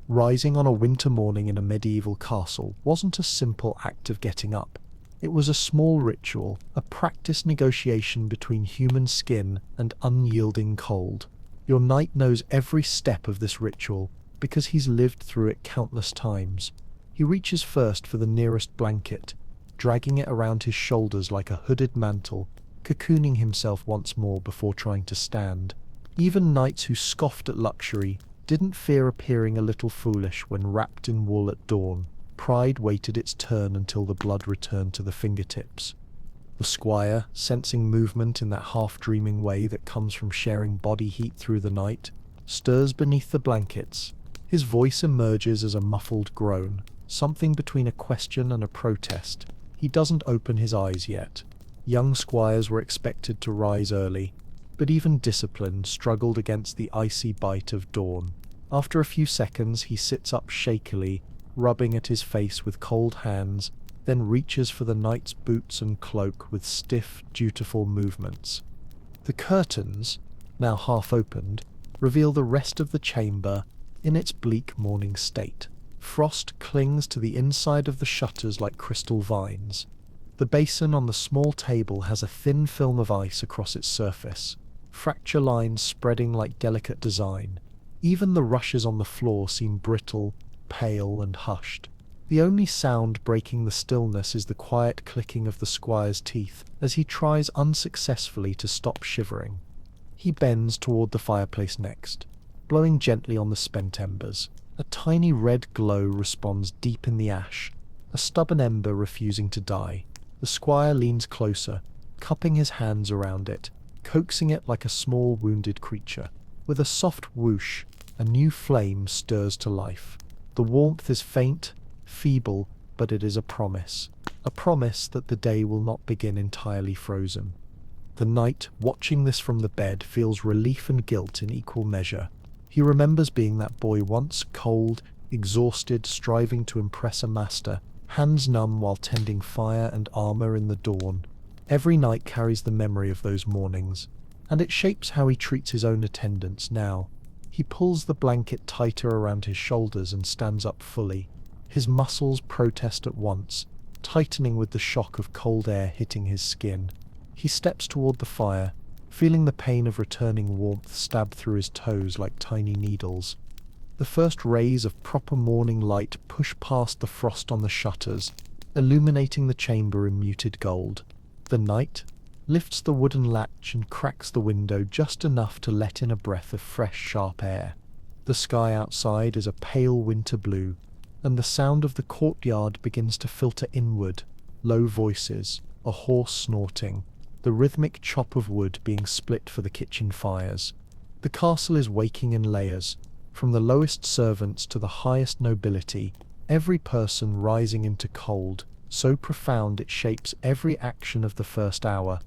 Rising on a winter morning in a medieval castle wasn't a simple act of getting up. It was a small ritual, a practiced negotiation between human skin and unyielding cold. Your knight knows every step of this ritual, because he's lived through it countless times. He reaches first for the nearest blanket, dragging it around his shoulders like a hooded mantle, cocooning himself once more before trying to stand. Even knights who scoffed at luxury didn't fear appearing a little foolish when wrapped in wool at dawn. Pride waited its turn until the blood returned to the fingertips. The squire, sensing movement in that half-dreaming way that comes from sharing body heat through the night, stirs beneath the blankets. His voice emerges as a muffled groan, something between a question and a protest. He doesn't open his eyes yet. Young squires were expected to rise early, but even discipline struggled against the icy bite of dawn. After a few seconds, he sits up shakily, rubbing at his face with cold hands, then reaches for the knight's boots and cloak with stiff, dutiful movements. The curtains, now half opened, reveal the rest of the chamber in its bleak morning state. Frost clings to the inside of the shutters like crystal vines. The basin on the small table has a thin film of ice across its surface, fracture lines spreading like delicate design. Even the rushes on the floor seem brittle, pale, and hushed. The only sound breaking the stillness is the quiet clicking of the squire's teeth as he tries unsuccessfully to stop shivering. He bends toward the fireplace next, blowing gently on the spent embers. A tiny red glow responds deep in the ash, a stubborn ember refusing to die. The squire leans closer, cupping his hands around it, coaxing it like a small wounded creature. With a soft whoosh, a new flame stirs to life. The warmth is faint, feeble, but it is a promise that the day will not begin entirely frozen. The knight, watching this from the bed, feels relief and guilt in equal measure. He remembers being that boy once, cold, exhausted, striving to impress a master, hands numb while tending fire and armor in the dawn. Every night carries the memory of those mornings, and it shapes how he treats his own attendants now. He pulls the blanket tighter around his shoulders and stands up fully. His muscles protest at once, tightening with the shock of cold air hitting his skin. He steps toward the fire, feeling the pain of returning warmth stab through his toes like tiny needles. The first rays of proper morning light push past the frost on the shutters, illuminating the chamber in muted gold. The knight lifts the wooden latch and cracks the window just enough to let in a breath of fresh, sharp air. The sky outside is a pale winter blue, and the sound of the courtyard begins to filter inward. Low voices, a horse snorting, the rhythmic chop of wood being split for the kitchen fires. The castle is waking in layers, from the lowest servants to the highest nobility, every person rising into cold, so profound it shapes every action of the first hour.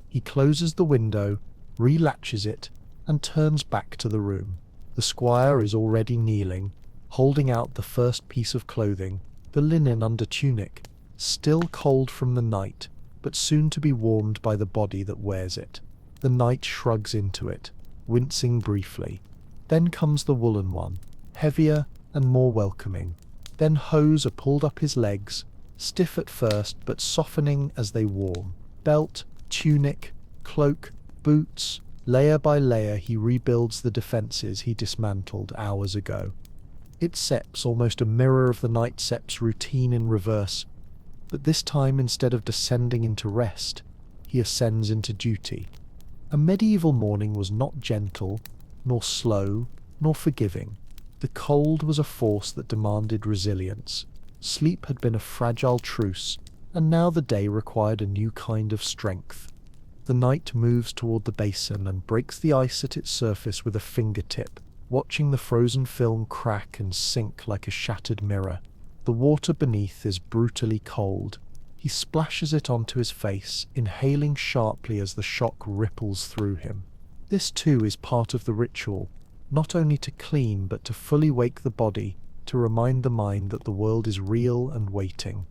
He closes the window, relatches it, and turns back to the room. The squire is already kneeling, holding out the first piece of clothing, the linen under-tunic, still cold from the night, but soon to be warmed by the body that wears it. The knight shrugs into it, wincing briefly. Then comes the woolen one, heavier and more welcoming. Then hose are pulled up his legs, stiff at first but softening as they warm. Belt, tunic, cloak, boots, layer by layer he rebuilds the defenses he dismantled hours ago. It seps almost a mirror of the night seps routine in reverse, but this time instead of descending into rest, he ascends into duty. A medieval morning was not gentle, nor slow, nor forgiving. The cold was a force that demanded resilience. Sleep had been a fragile truce, and now the day required a new kind of strength. The knight moves toward the basin and breaks the ice at its surface with a fingertip, watching the frozen film crack and sink like a shattered mirror. The water beneath is brutally cold. He splashes it onto his face, inhaling sharply as the shock ripples through him. This too is part of the ritual, not only to clean but to fully wake the body, to remind the mind that the world is real and waiting.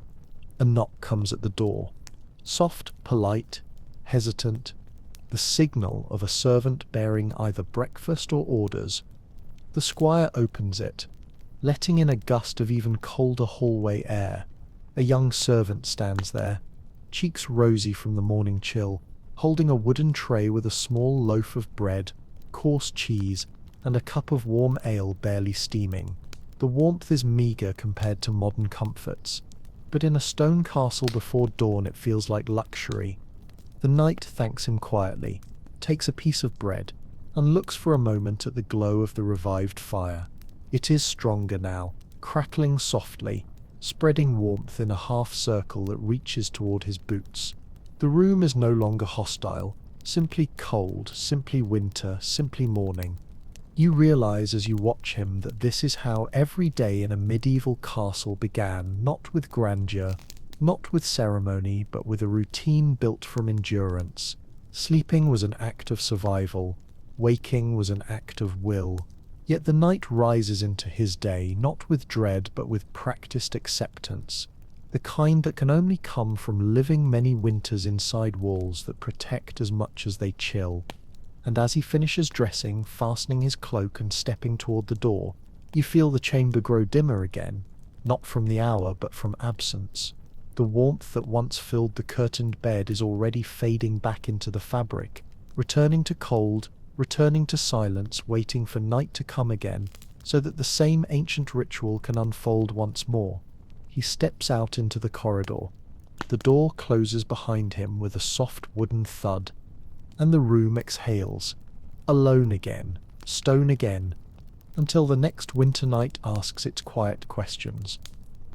A knock comes at the door. Soft, polite, hesitant, the signal of a servant bearing either breakfast or orders. The squire opens it, letting in a gust of even colder hallway air. A young servant stands there, cheeks rosy from the morning chill, holding a wooden tray with a small loaf of bread, coarse cheese, and a cup of warm ale barely steaming. The warmth is meagre compared to modern comforts, but in a stone castle before dawn it feels like luxury. The knight thanks him quietly, takes a piece of bread, and looks for a moment at the glow of the revived fire. It is stronger now, crackling softly, spreading warmth in a half circle that reaches toward his boots. The room is no longer hostile, simply cold, simply winter, simply morning. You realize as you watch him that this is how every day in a medieval castle began, not with grandeur, not with ceremony, but with a routine built from endurance. Sleeping was an act of survival, waking was an act of will. Yet the knight rises into his day not with dread but with practiced acceptance, the kind that can only come from living many winters inside walls that protect as much as they chill. And as he finishes dressing, fastening his cloak and stepping toward the door, you feel the chamber grow dimmer again, not from the hour but from absence. The warmth that once filled the curtained bed is already fading back into the fabric, returning to cold, returning to silence, waiting for night to come again, so that the same ancient ritual can unfold once more. He steps out into the corridor. The door closes behind him with a soft wooden thud, and the room exhales, alone again, stone again, until the next winter night asks its quiet questions.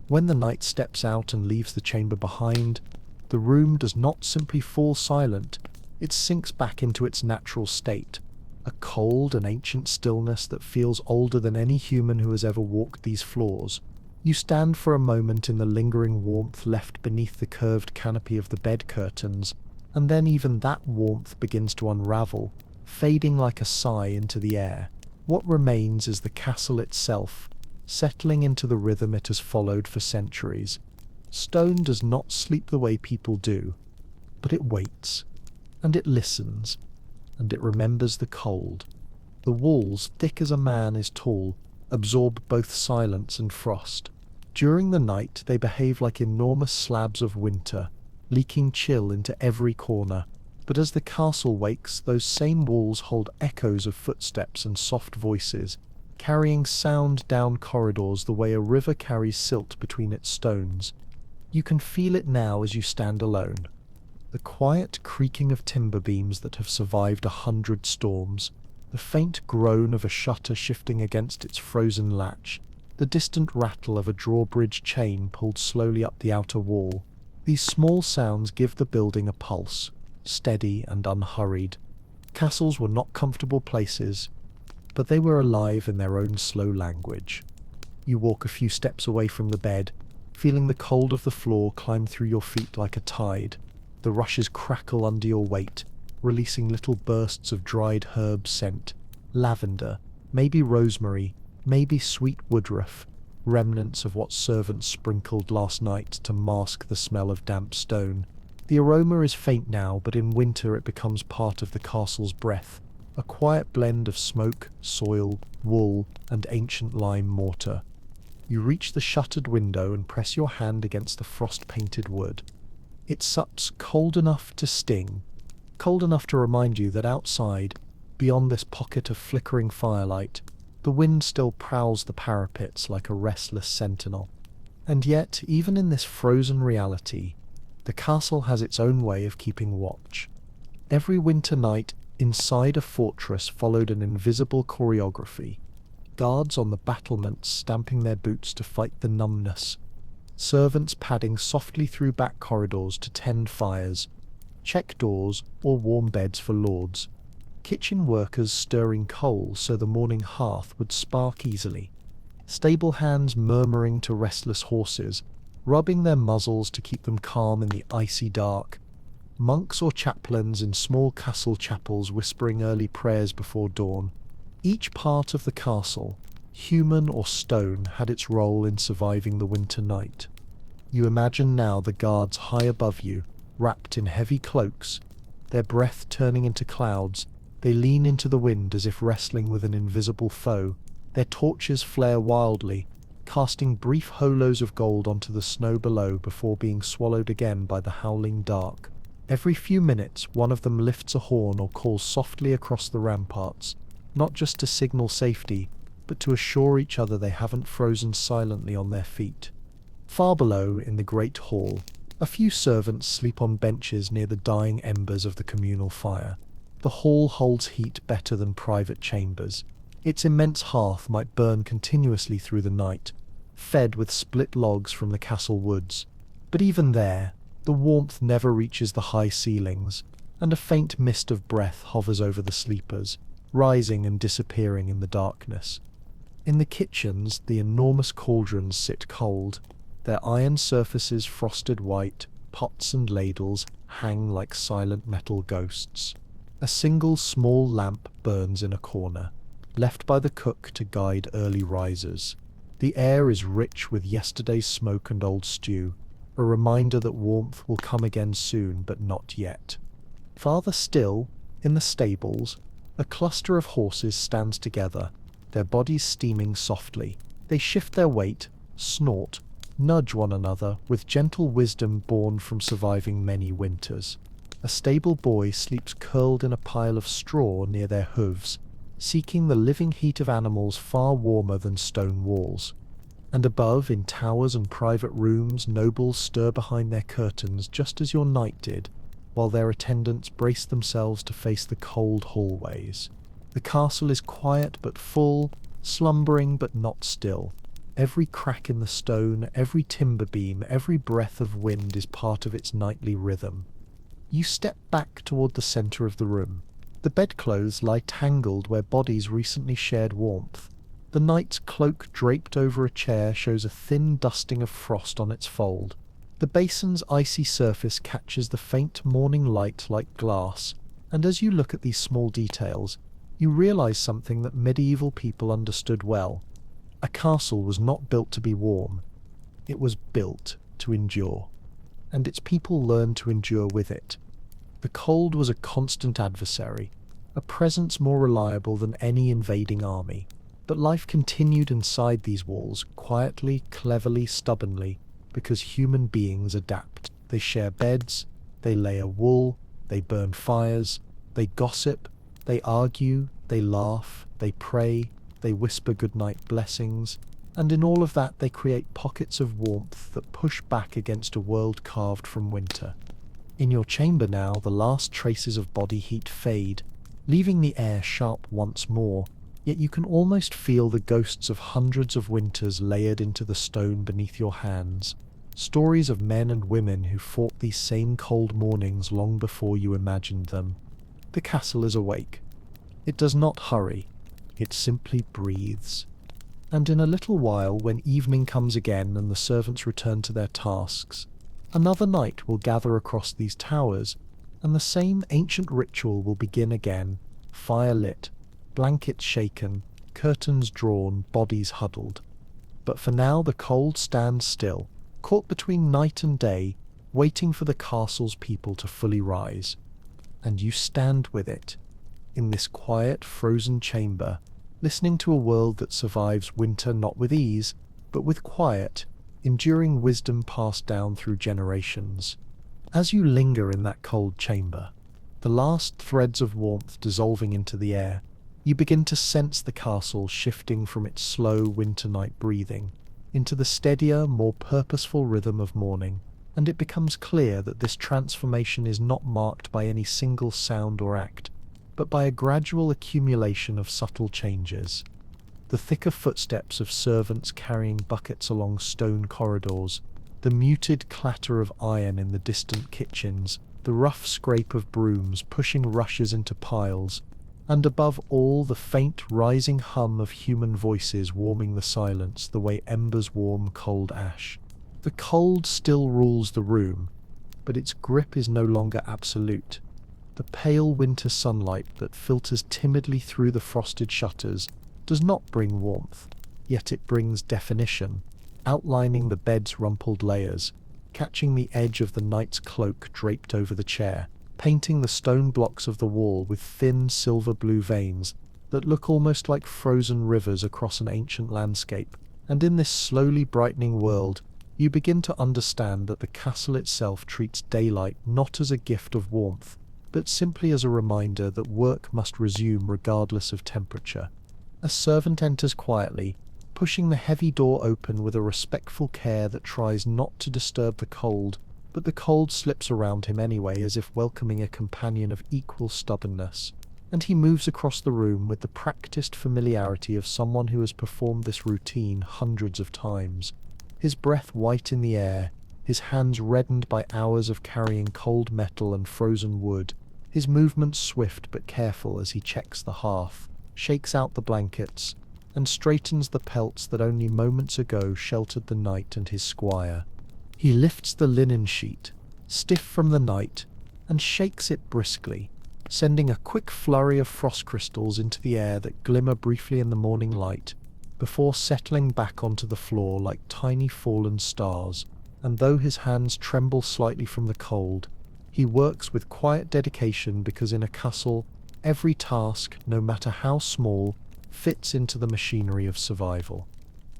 When the knight steps out and leaves the chamber behind, the room does not simply fall silent, it sinks back into its natural state, a cold and ancient stillness that feels older than any human who has ever walked these floors. You stand for a moment in the lingering warmth left beneath the curved canopy of the bed curtains, and then even that warmth begins to unravel, fading like a sigh into the air. What remains is the castle itself, settling into the rhythm it has followed for centuries. Stone does not sleep the way people do, but it waits, and it listens, and it remembers the cold. The walls, thick as a man is tall, absorb both silence and frost. During the night they behave like enormous slabs of winter, leaking chill into every corner. But as the castle wakes, those same walls hold echoes of footsteps and soft voices, carrying sound down corridors the way a river carries silt between its stones. You can feel it now as you stand alone. The quiet creaking of timber beams that have survived 100 storms, the faint groan of a shutter shifting against its frozen latch, the distant rattle of a drawbridge chain pulled slowly up the outer wall. These small sounds give the building a pulse, steady and unhurried. Castles were not comfortable places, but they were alive in their own slow language. You walk a few steps away from the bed, feeling the cold of the floor climb through your feet like a tide. The rushes crackle under your weight, releasing little bursts of dried herb scent, lavender, maybe rosemary, maybe sweet woodruff, remnants of what servants sprinkled last night to mask the smell of damp stone. The aroma is faint now, but in winter it becomes part of the castle's breath, a quiet blend of smoke, soil, wool, and ancient lime mortar. You reach the shuttered window and press your hand against the frost-painted wood. It sucks cold enough to sting, cold enough to remind you that outside, beyond this pocket of flickering firelight, The wind still prowls the parapets like a restless sentinel. And yet, even in this frozen reality, the castle has its own way of keeping watch. Every winter night, inside a fortress followed an invisible choreography. Guards on the battlements stamping their boots to fight the numbness. Servants padding softly through back corridors to tend fires, check doors, or warm beds for lords. Kitchen workers stirring coal so the morning hearth would spark easily. Stable hands murmuring to restless horses, rubbing their muzzles to keep them calm in the icy dark. Monks or chaplains in small castle chapels whispering early prayers before dawn. Each part of the castle, human or stone, had its role in surviving the winter night. You imagine now the guards high above you, wrapped in heavy cloaks, their breath turning into clouds. They lean into the wind as if wrestling with an invisible foe. Their torches flare wildly, casting brief halos of gold onto the snow below before being swallowed again by the howling dark. Every few minutes, one of them lifts a horn or calls softly across the ramparts, not just to signal safety, but to assure each other they haven't frozen silently on their feet. Far below, in the great hall, a few servants sleep on benches near the dying embers of the communal fire. The hall holds heat better than private chambers. Its immense hearth might burn continuously through the night, fed with split logs from the castle woods. But even there, the warmth never reaches the high ceilings, and a faint mist of breath hovers over the sleepers, rising and disappearing in the darkness. In the kitchens, the enormous cauldrons sit cold, their iron surfaces frosted white. Pots and ladles hang like silent metal ghosts. A single small lamp burns in a corner, left by the cook to guide early risers. The air is rich with yesterday's smoke and old stew, a reminder that warmth will come again soon, but not yet. Farther still, in the stables, a cluster of horses stands together, their bodies steaming softly. They shift their weight, snort, nudge one another with gentle wisdom born from surviving many winters. A stable boy sleeps curled in a pile of straw near their hooves, seeking the living heat of animals far warmer than stone walls. And above, in towers and private rooms, nobles stir behind their curtains just as your knight did, while their attendants brace themselves to face the cold hallways. The castle is quiet but full, slumbering but not still. Every crack in the stone, every timber beam, every breath of wind is part of its nightly rhythm. You step back toward the center of the room. The bedclothes lie tangled where bodies recently shared warmth. The knight's cloak draped over a chair shows a thin dusting of frost on its fold. The basin's icy surface catches the faint morning light like glass, and as you look at these small details, you realize something that medieval people understood well. A castle was not built to be warm. It was built to endure. And its people learned to endure with it. The cold was a constant adversary, a presence more reliable than any invading army. But life continued inside these walls, quietly, cleverly, stubbornly, because human beings adapt. They share beds, they layer wool, they burn fires, they gossip, they argue, they laugh, they pray, they whisper goodnight blessings, and in all of that they create pockets of warmth that push back against a world carved from winter. In your chamber now, the last traces of body heat fade, leaving the air sharp once more, yet you can almost feel the ghosts of hundreds of winters layered into the stone beneath your hands. Stories of men and women who fought these same cold mornings long before you imagined them. The castle is awake. It does not hurry. It simply breathes. And in a little while, when evening comes again and the servants return to their tasks, another night will gather across these towers, and the same ancient ritual will begin again, fire lit, blankets shaken, curtains drawn, bodies huddled. But for now the cold stands still, caught between night and day, waiting for the castle's people to fully rise. And you stand with it, in this quiet, frozen chamber, listening to a world that survives winter not with ease, but with quiet, enduring wisdom passed down through generations. As you linger in that cold chamber, the last threads of warmth dissolving into the air, You begin to sense the castle shifting from its slow winter night breathing into the steadier, more purposeful rhythm of morning, and it becomes clear that this transformation is not marked by any single sound or act, but by a gradual accumulation of subtle changes. The thicker footsteps of servants carrying buckets along stone corridors, the muted clatter of iron in the distant kitchens, the rough scrape of brooms pushing rushes into piles, and above all the faint rising hum of human voices warming the silence the way embers warm cold ash. The cold still rules the room, but its grip is no longer absolute. The pale winter sunlight that filters timidly through the frosted shutters does not bring warmth, yet it brings definition, outlining the bed's rumpled layers, catching the edge of the night's cloak draped over the chair, painting the stone blocks of the wall with thin silver-blue veins that look almost like frozen rivers across an ancient landscape. And in this slowly brightening world, you begin to understand that the castle itself treats daylight not as a gift of warmth, but simply as a reminder that work must resume regardless of temperature. A servant enters quietly, pushing the heavy door open with a respectful care that tries not to disturb the cold, but the cold slips around him anyway as if welcoming a companion of equal stubbornness, and he moves across the room with the practiced familiarity of someone who has performed this routine hundreds of times. His breath white in the air, his hands reddened by hours of carrying cold metal and frozen wood, his movements swift but careful as he checks the hearth, shakes out the blankets, and straightens the pelts that only moments ago sheltered the knight and his squire. He lifts the linen sheet, stiff from the night, and shakes it briskly, sending a quick flurry of frost crystals into the air that glimmer briefly in the morning light, before settling back onto the floor like tiny fallen stars. And though his hands tremble slightly from the cold, he works with quiet dedication, because in a castle, every task, no matter how small, fits into the machinery of survival.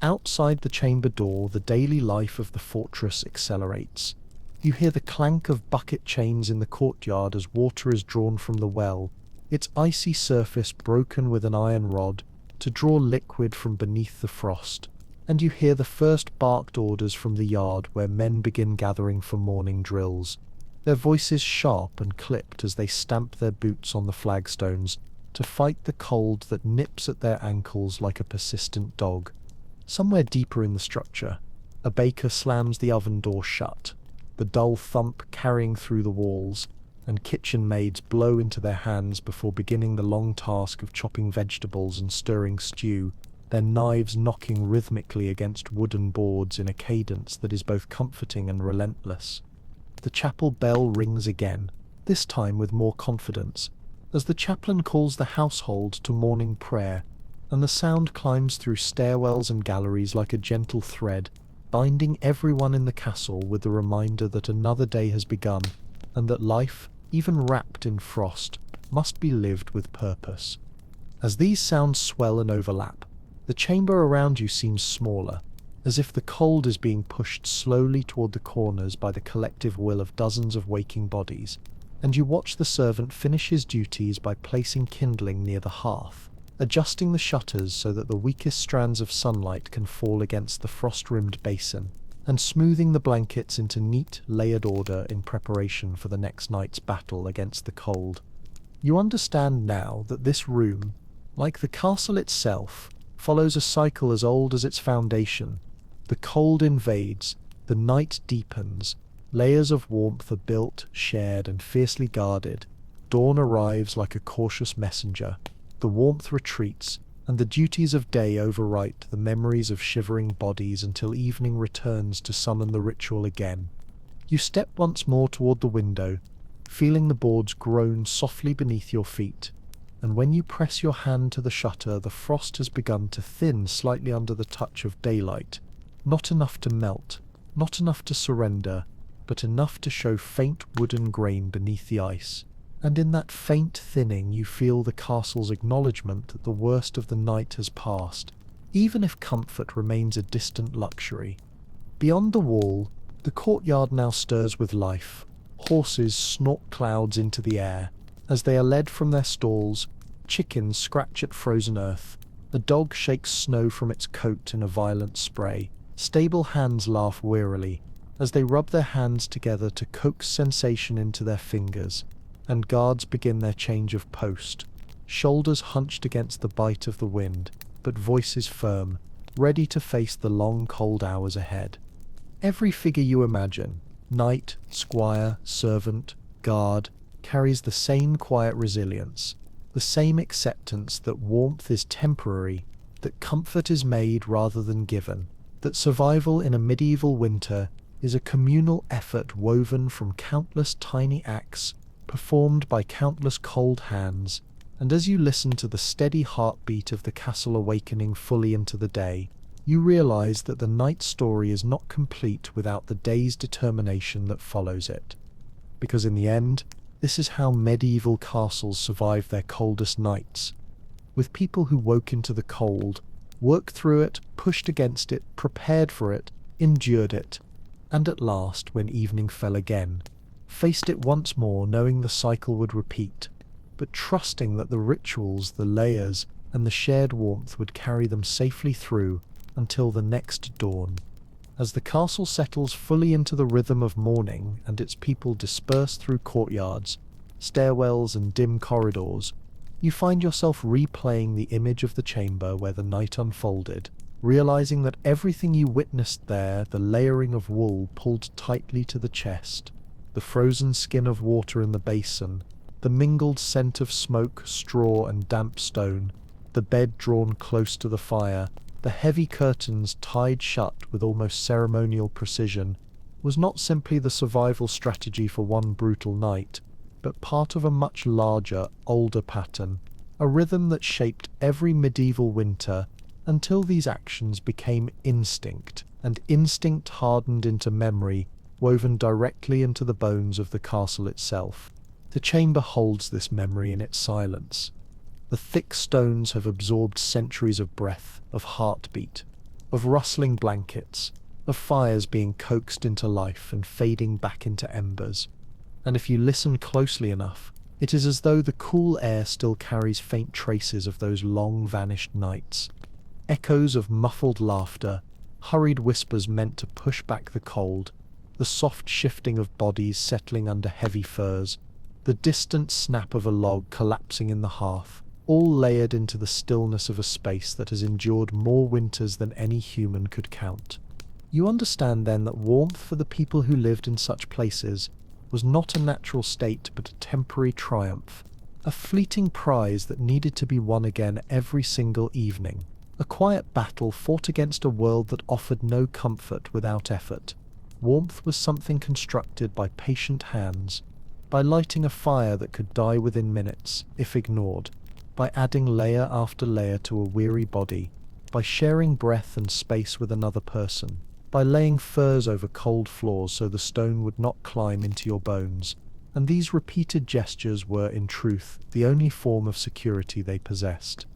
Outside the chamber door, the daily life of the fortress accelerates. You hear the clank of bucket chains in the courtyard as water is drawn from the well, its icy surface broken with an iron rod to draw liquid from beneath the frost, and you hear the first barked orders from the yard where men begin gathering for morning drills, their voices sharp and clipped as they stamp their boots on the flagstones to fight the cold that nips at their ankles like a persistent dog. Somewhere deeper in the structure, a baker slams the oven door shut, the dull thump carrying through the walls, and kitchen maids blow into their hands before beginning the long task of chopping vegetables and stirring stew, their knives knocking rhythmically against wooden boards in a cadence that is both comforting and relentless. The chapel bell rings again, this time with more confidence, as the chaplain calls the household to morning prayer, and the sound climbs through stairwells and galleries like a gentle thread, binding everyone in the castle with the reminder that another day has begun, and that life, even wrapped in frost, must be lived with purpose. As these sounds swell and overlap, the chamber around you seems smaller, as if the cold is being pushed slowly toward the corners by the collective will of dozens of waking bodies, and you watch the servant finish his duties by placing kindling near the hearth, adjusting the shutters so that the weakest strands of sunlight can fall against the frost-rimmed basin, and smoothing the blankets into neat, layered order in preparation for the next night's battle against the cold. You understand now that this room, like the castle itself, follows a cycle as old as its foundation. The cold invades, the night deepens, layers of warmth are built, shared, and fiercely guarded. Dawn arrives like a cautious messenger, the warmth retreats, and the duties of day overwrite the memories of shivering bodies until evening returns to summon the ritual again. You step once more toward the window, feeling the boards groan softly beneath your feet, and when you press your hand to the shutter, the frost has begun to thin slightly under the touch of daylight. Not enough to melt, not enough to surrender, but enough to show faint wooden grain beneath the ice. And in that faint thinning you feel the castle's acknowledgement that the worst of the night has passed, even if comfort remains a distant luxury. Beyond the wall, the courtyard now stirs with life. Horses snort clouds into the air, as they are led from their stalls, Chickens scratch at frozen earth. A dog shakes snow from its coat in a violent spray. Stable hands laugh wearily as they rub their hands together to coax sensation into their fingers, and guards begin their change of post, shoulders hunched against the bite of the wind, but voices firm, ready to face the long cold hours ahead. Every figure you imagine, knight, squire, servant, guard, carries the same quiet resilience, the same acceptance that warmth is temporary, that comfort is made rather than given, that survival in a medieval winter is a communal effort woven from countless tiny acts performed by countless cold hands. And as you listen to the steady heartbeat of the castle awakening fully into the day, you realize that the night's story is not complete without the day's determination that follows it. Because in the end, this is how medieval castles survived their coldest nights, with people who woke into the cold, worked through it, pushed against it, prepared for it, endured it, and at last, when evening fell again, faced it once more, knowing the cycle would repeat, but trusting that the rituals, the layers, and the shared warmth would carry them safely through until the next dawn. As the castle settles fully into the rhythm of morning and its people disperse through courtyards, stairwells, and dim corridors, you find yourself replaying the image of the chamber where the night unfolded, realizing that everything you witnessed there, the layering of wool pulled tightly to the chest, the frozen skin of water in the basin, the mingled scent of smoke, straw, and damp stone, the bed drawn close to the fire, the heavy curtains tied shut with almost ceremonial precision, was not simply the survival strategy for one brutal night, but part of a much larger, older pattern, a rhythm that shaped every medieval winter until these actions became instinct, and instinct hardened into memory, woven directly into the bones of the castle itself. The chamber holds this memory in its silence. The thick stones have absorbed centuries of breath, of heartbeat, of rustling blankets, of fires being coaxed into life and fading back into embers. And if you listen closely enough, it is as though the cool air still carries faint traces of those long vanished nights. Echoes of muffled laughter, hurried whispers meant to push back the cold, the soft shifting of bodies settling under heavy furs, the distant snap of a log collapsing in the hearth, all layered into the stillness of a space that has endured more winters than any human could count. You understand then that warmth for the people who lived in such places was not a natural state but a temporary triumph, a fleeting prize that needed to be won again every single evening, a quiet battle fought against a world that offered no comfort without effort. Warmth was something constructed by patient hands, by lighting a fire that could die within minutes, if ignored, by adding layer after layer to a weary body, by sharing breath and space with another person, by laying furs over cold floors so the stone would not climb into your bones. And these repeated gestures were, in truth, the only form of security they possessed.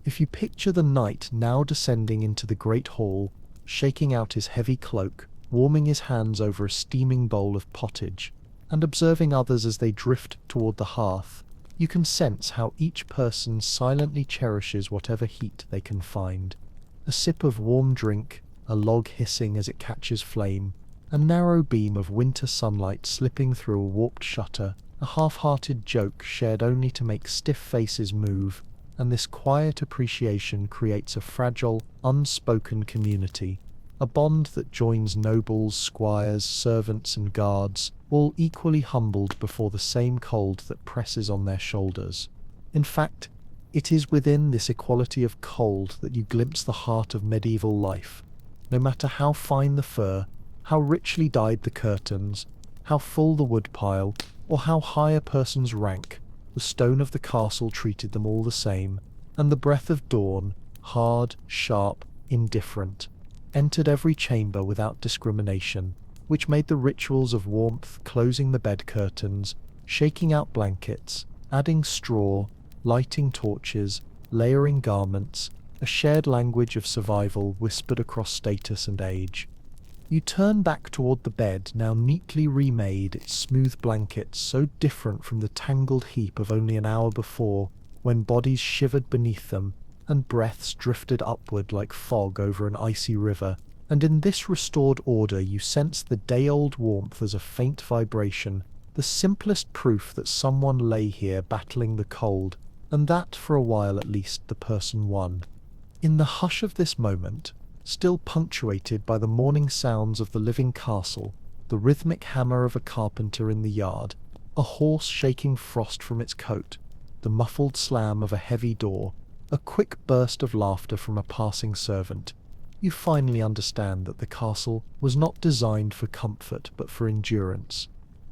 If you picture the knight now descending into the great hall, shaking out his heavy cloak, warming his hands over a steaming bowl of pottage, and observing others as they drift toward the hearth, you can sense how each person silently cherishes whatever heat they can find. A sip of warm drink, a log hissing as it catches flame, a narrow beam of winter sunlight slipping through a warped shutter, a half-hearted joke shared only to make stiff faces move, and this quiet appreciation creates a fragile, unspoken community, a bond that joins nobles, squires, servants, and guards, all equally humbled before the same cold that presses on their shoulders. In fact, it is within this equality of cold that you glimpse the heart of medieval life. No matter how fine the fur, how richly dyed the curtains, how full the woodpile, or how high a person's rank, the stone of the castle treated them all the same, and the breath of dawn, hard, sharp, indifferent, entered every chamber without discrimination, which made the rituals of warmth, closing the bed curtains, shaking out blankets, adding straw, lighting torches, layering garments, a shared language of survival whispered across status and age. You turn back toward the bed, now neatly remade, its smooth blankets so different from the tangled heap of only an hour before, when bodies shivered beneath them and breaths drifted upward like fog over an icy river. And in this restored order you sense the day-old warmth as a faint vibration, the simplest proof that someone lay here battling the cold, and that, for a while at least, the person won. In the hush of this moment, still punctuated by the morning sounds of the living castle, the rhythmic hammer of a carpenter in the yard, a horse shaking frost from its coat, the muffled slam of a heavy door, a quick burst of laughter from a passing servant, you finally understand that the castle was not designed for comfort but for endurance,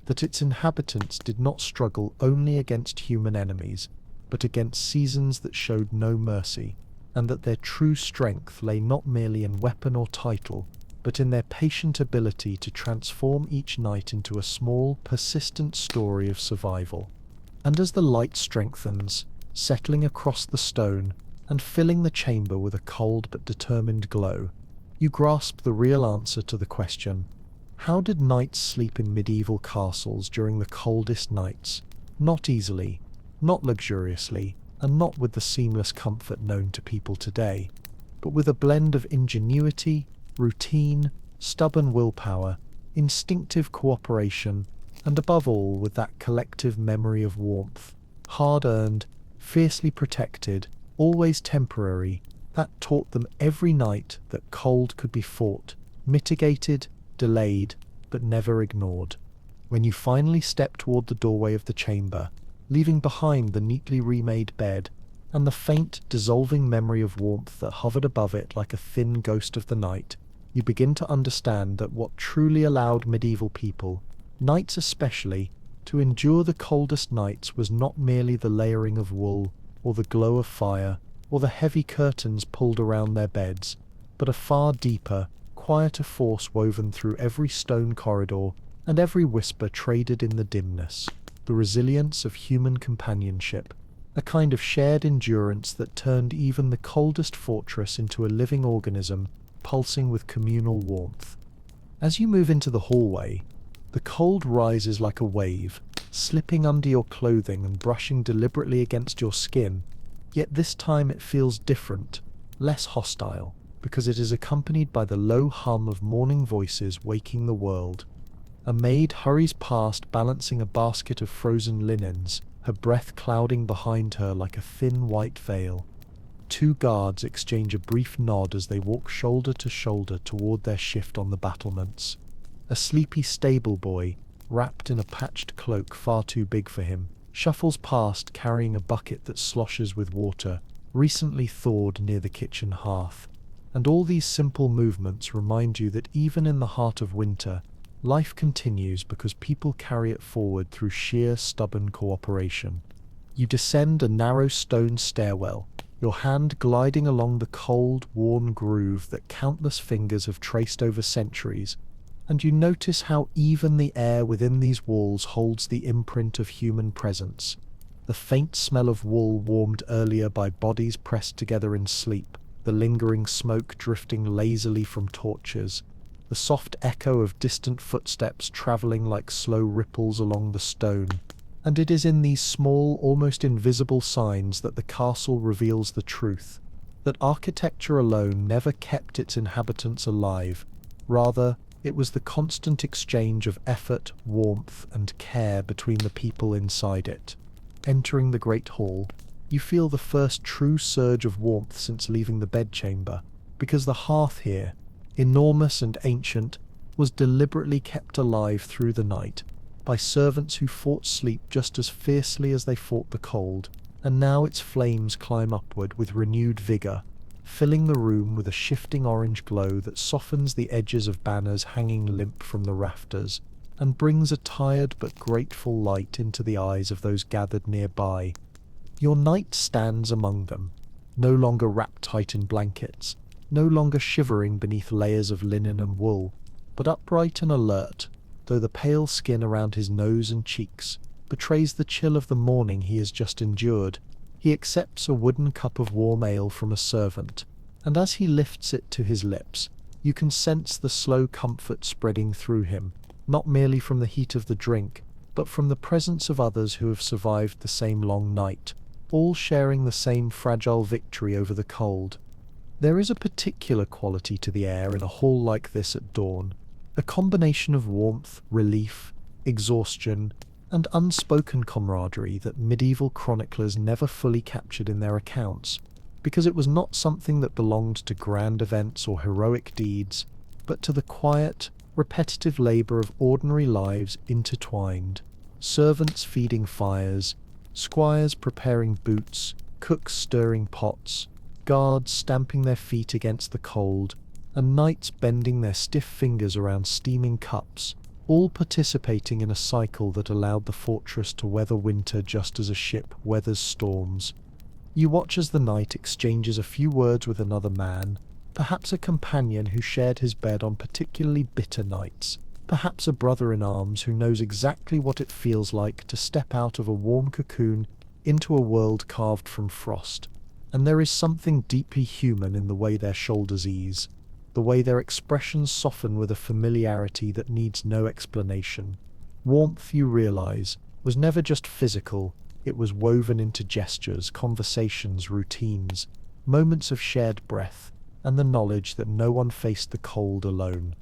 that its inhabitants did not struggle only against human enemies, but against seasons that showed no mercy, and that their true strength lay not merely in weapon or title, but in their patient ability to transform each night into a small, persistent story of survival. And as the light strengthens, settling across the stone and filling the chamber with a cold but determined glow, you grasp the real answer to the question: how did knights sleep in medieval castles during the coldest nights? Not easily, not luxuriously, and not with the seamless comfort known to people today, but with a blend of ingenuity, routine, stubborn willpower, instinctive cooperation, and above all with that collective memory of warmth, hard-earned, fiercely protected, always temporary, that taught them every night that cold could be fought, mitigated, delayed, but never ignored. When you finally step toward the doorway of the chamber, leaving behind the neatly remade bed and the faint, dissolving memory of warmth that hovered above it like a thin ghost of the night, you begin to understand that what truly allowed medieval people, knights especially, to endure the coldest nights was not merely the layering of wool, or the glow of fire, or the heavy curtains pulled around their beds, but a far deeper, quieter force woven through every stone corridor and every whisper traded in the dimness, the resilience of human companionship, a kind of shared endurance that turned even the coldest fortress into a living organism, pulsing with communal warmth. As you move into the hallway, the cold rises like a wave, slipping under your clothing and brushing deliberately against your skin, yet this time it feels different, less hostile, because it is accompanied by the low hum of morning voices waking the world. A maid hurries past balancing a basket of frozen linens, her breath clouding behind her like a thin white veil. Two guards exchange a brief nod as they walk shoulder to shoulder toward their shift on the battlements. A sleepy stable boy, wrapped in a patched cloak far too big for him, shuffles past carrying a bucket that sloshes with water, recently thawed near the kitchen hearth. And all these simple movements remind you that even in the heart of winter, life continues because people carry it forward through sheer stubborn cooperation. You descend a narrow stone stairwell, your hand gliding along the cold, worn groove that countless fingers have traced over centuries, and you notice how even the air within these walls holds the imprint of human presence. The faint smell of wool warmed earlier by bodies pressed together in sleep, the lingering smoke drifting lazily from torches, the soft echo of distant footsteps travelling like slow ripples along the stone. And it is in these small, almost invisible signs that the castle reveals the truth, that architecture alone never kept its inhabitants alive. Rather, it was the constant exchange of effort, warmth, and care between the people inside it. Entering the great hall, you feel the first true surge of warmth since leaving the bedchamber, because the hearth here, enormous and ancient, was deliberately kept alive through the night by servants who fought sleep just as fiercely as they fought the cold, and now its flames climb upward with renewed vigour, filling the room with a shifting orange glow that softens the edges of banners hanging limp from the rafters, and brings a tired but grateful light into the eyes of those gathered nearby. Your knight stands among them, no longer wrapped tight in blankets, no longer shivering beneath layers of linen and wool, but upright and alert, though the pale skin around his nose and cheeks betrays the chill of the morning he has just endured. He accepts a wooden cup of warm ale from a servant, and as he lifts it to his lips, you can sense the slow comfort spreading through him, not merely from the heat of the drink, but from the presence of others who have survived the same long night. all sharing the same fragile victory over the cold. There is a particular quality to the air in a hall like this at dawn, a combination of warmth, relief, exhaustion, and unspoken camaraderie that medieval chroniclers never fully captured in their accounts, because it was not something that belonged to grand events or heroic deeds, but to the quiet, repetitive labor of ordinary lives intertwined. Servants feeding fires, squires preparing boots, cooks stirring pots, guards stamping their feet against the cold, and knights bending their stiff fingers around steaming cups, all participating in a cycle that allowed the fortress to weather winter just as a ship weathers storms. You watch as the knight exchanges a few words with another man, perhaps a companion who shared his bed on particularly bitter nights, perhaps a brother-in-arms who knows exactly what it feels like to step out of a warm cocoon into a world carved from frost. And there is something deeply human in the way their shoulders ease, the way their expressions soften with a familiarity that needs no explanation. Warmth, you realize, was never just physical, it was woven into gestures, conversations, routines, moments of shared breath, and the knowledge that no one faced the cold alone.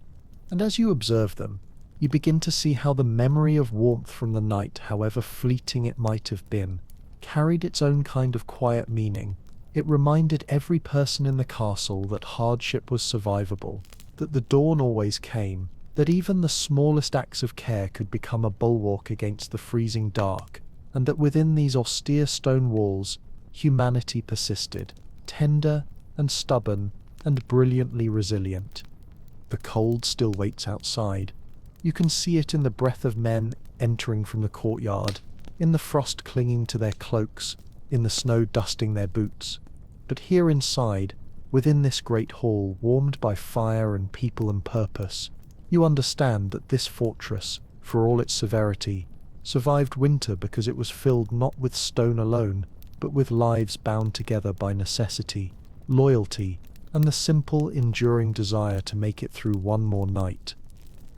And as you observe them, you begin to see how the memory of warmth from the night, however fleeting it might have been, carried its own kind of quiet meaning. It reminded every person in the castle that hardship was survivable, that the dawn always came, that even the smallest acts of care could become a bulwark against the freezing dark, and that within these austere stone walls, humanity persisted, tender and stubborn and brilliantly resilient. The cold still waits outside. You can see it in the breath of men entering from the courtyard, in the frost clinging to their cloaks, in the snow dusting their boots. But here inside, within this great hall warmed by fire and people and purpose, you understand that this fortress, for all its severity, survived winter because it was filled not with stone alone, but with lives bound together by necessity, loyalty, and the simple, enduring desire to make it through one more night.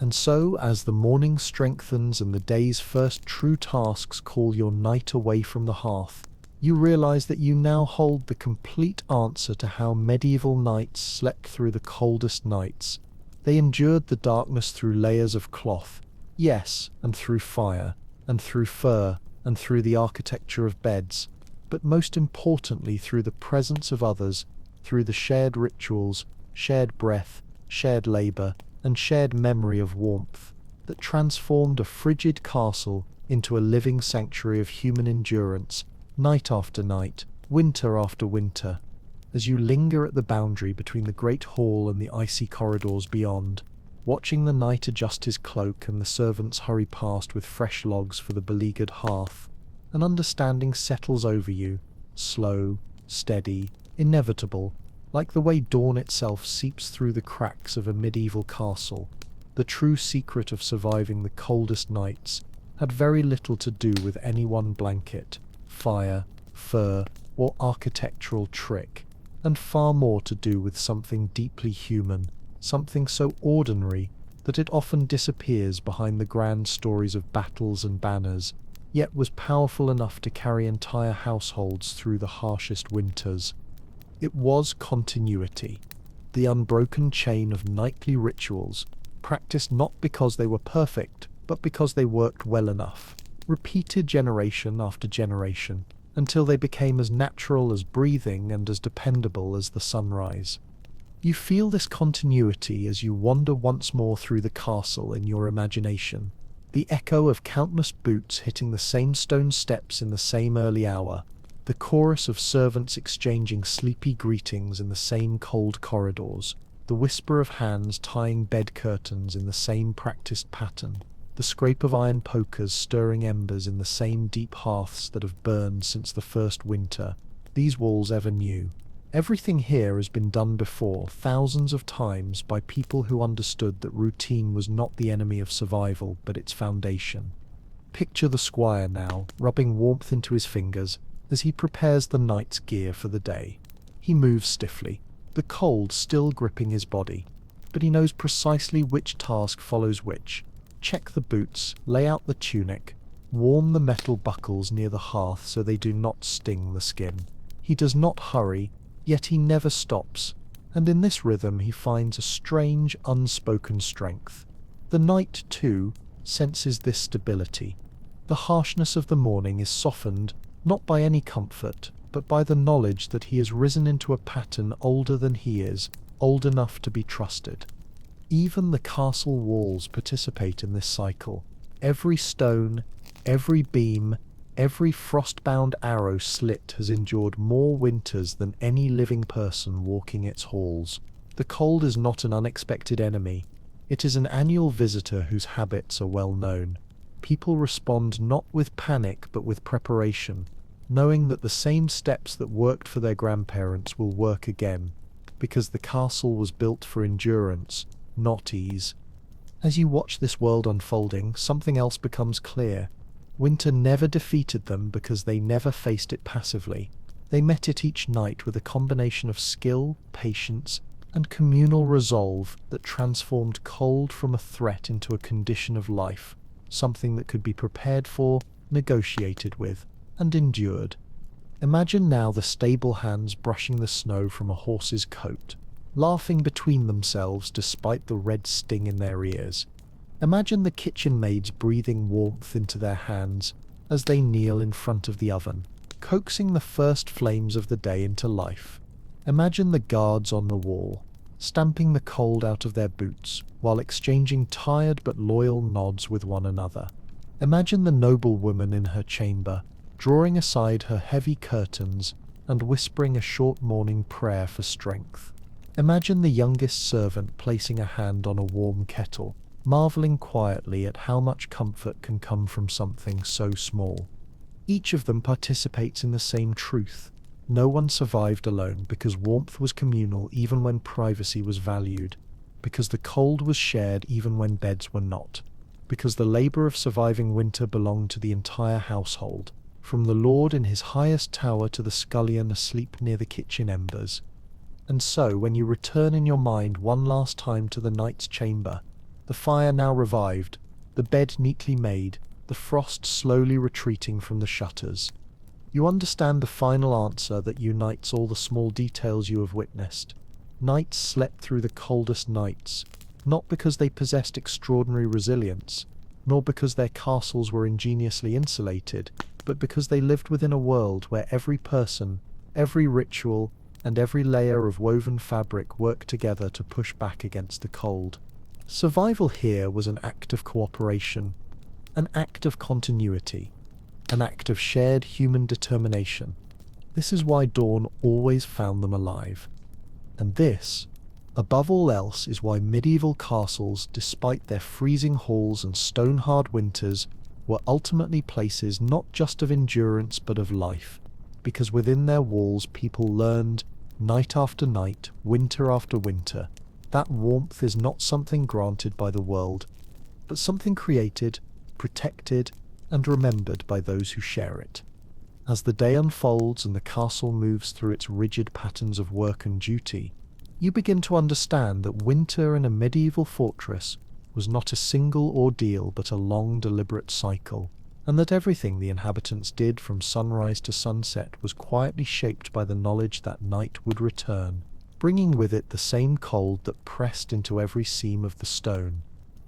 And so, as the morning strengthens and the day's first true tasks call your knight away from the hearth, you realize that you now hold the complete answer to how medieval knights slept through the coldest nights. They endured the darkness through layers of cloth, yes, and through fire, and through fur, and through the architecture of beds, but most importantly through the presence of others, through the shared rituals, shared breath, shared labor, and shared memory of warmth, that transformed a frigid castle into a living sanctuary of human endurance, night after night, winter after winter. As you linger at the boundary between the great hall and the icy corridors beyond, watching the knight adjust his cloak and the servants hurry past with fresh logs for the beleaguered hearth, an understanding settles over you, slow, steady, inevitable, like the way dawn itself seeps through the cracks of a medieval castle. The true secret of surviving the coldest nights had very little to do with any one blanket, fire, fur, or architectural trick, and far more to do with something deeply human, something so ordinary that it often disappears behind the grand stories of battles and banners, yet was powerful enough to carry entire households through the harshest winters. It was continuity, the unbroken chain of nightly rituals, practiced not because they were perfect, but because they worked well enough, repeated generation after generation, until they became as natural as breathing and as dependable as the sunrise. You feel this continuity as you wander once more through the castle in your imagination, the echo of countless boots hitting the same stone steps in the same early hour, the chorus of servants exchanging sleepy greetings in the same cold corridors, the whisper of hands tying bed curtains in the same practiced pattern, the scrape of iron pokers stirring embers in the same deep hearths that have burned since the first winter these walls ever knew. Everything here has been done before, thousands of times, by people who understood that routine was not the enemy of survival, but its foundation. Picture the squire now, rubbing warmth into his fingers as he prepares the knight's gear for the day. He moves stiffly, the cold still gripping his body, but he knows precisely which task follows which. Check the boots, lay out the tunic, Warm the metal buckles near the hearth so they do not sting the skin. He does not hurry, yet he never stops, and in this rhythm he finds a strange, unspoken strength. The night, too, senses this stability. The harshness of the morning is softened, not by any comfort, but by the knowledge that he has risen into a pattern older than he is, old enough to be trusted. Even the castle walls participate in this cycle. Every stone, every beam, every frost-bound arrow slit has endured more winters than any living person walking its halls. The cold is not an unexpected enemy. It is an annual visitor whose habits are well known. People respond not with panic but with preparation, knowing that the same steps that worked for their grandparents will work again, because the castle was built for endurance, not ease. As you watch this world unfolding, something else becomes clear. Winter never defeated them because they never faced it passively. They met it each night with a combination of skill, patience, and communal resolve that transformed cold from a threat into a condition of life, something that could be prepared for, negotiated with, and endured. Imagine now the stable hands brushing the snow from a horse's coat, laughing between themselves despite the red sting in their ears. Imagine the kitchen maids breathing warmth into their hands as they kneel in front of the oven, coaxing the first flames of the day into life. Imagine the guards on the wall, stamping the cold out of their boots while exchanging tired but loyal nods with one another. Imagine the noblewoman in her chamber, drawing aside her heavy curtains and whispering a short morning prayer for strength. Imagine the youngest servant placing a hand on a warm kettle, marveling quietly at how much comfort can come from something so small. Each of them participates in the same truth. No one survived alone because warmth was communal even when privacy was valued, because the cold was shared even when beds were not, because the labor of surviving winter belonged to the entire household, from the lord in his highest tower to the scullion asleep near the kitchen embers. And so, when you return in your mind one last time to the knight's chamber, the fire now revived, the bed neatly made, the frost slowly retreating from the shutters, you understand the final answer that unites all the small details you have witnessed. Knights slept through the coldest nights, not because they possessed extraordinary resilience, nor because their castles were ingeniously insulated, but because they lived within a world where every person, every ritual, and every layer of woven fabric worked together to push back against the cold. Survival here was an act of cooperation, an act of continuity, an act of shared human determination. This is why dawn always found them alive. And this, above all else, is why medieval castles, despite their freezing halls and stone-hard winters, were ultimately places not just of endurance but of life, because within their walls people learned, night after night, winter after winter, that warmth is not something granted by the world, but something created, protected, and remembered by those who share it. As the day unfolds and the castle moves through its rigid patterns of work and duty, you begin to understand that winter in a medieval fortress was not a single ordeal but a long, deliberate cycle, and that everything the inhabitants did from sunrise to sunset was quietly shaped by the knowledge that night would return, bringing with it the same cold that pressed into every seam of the stone,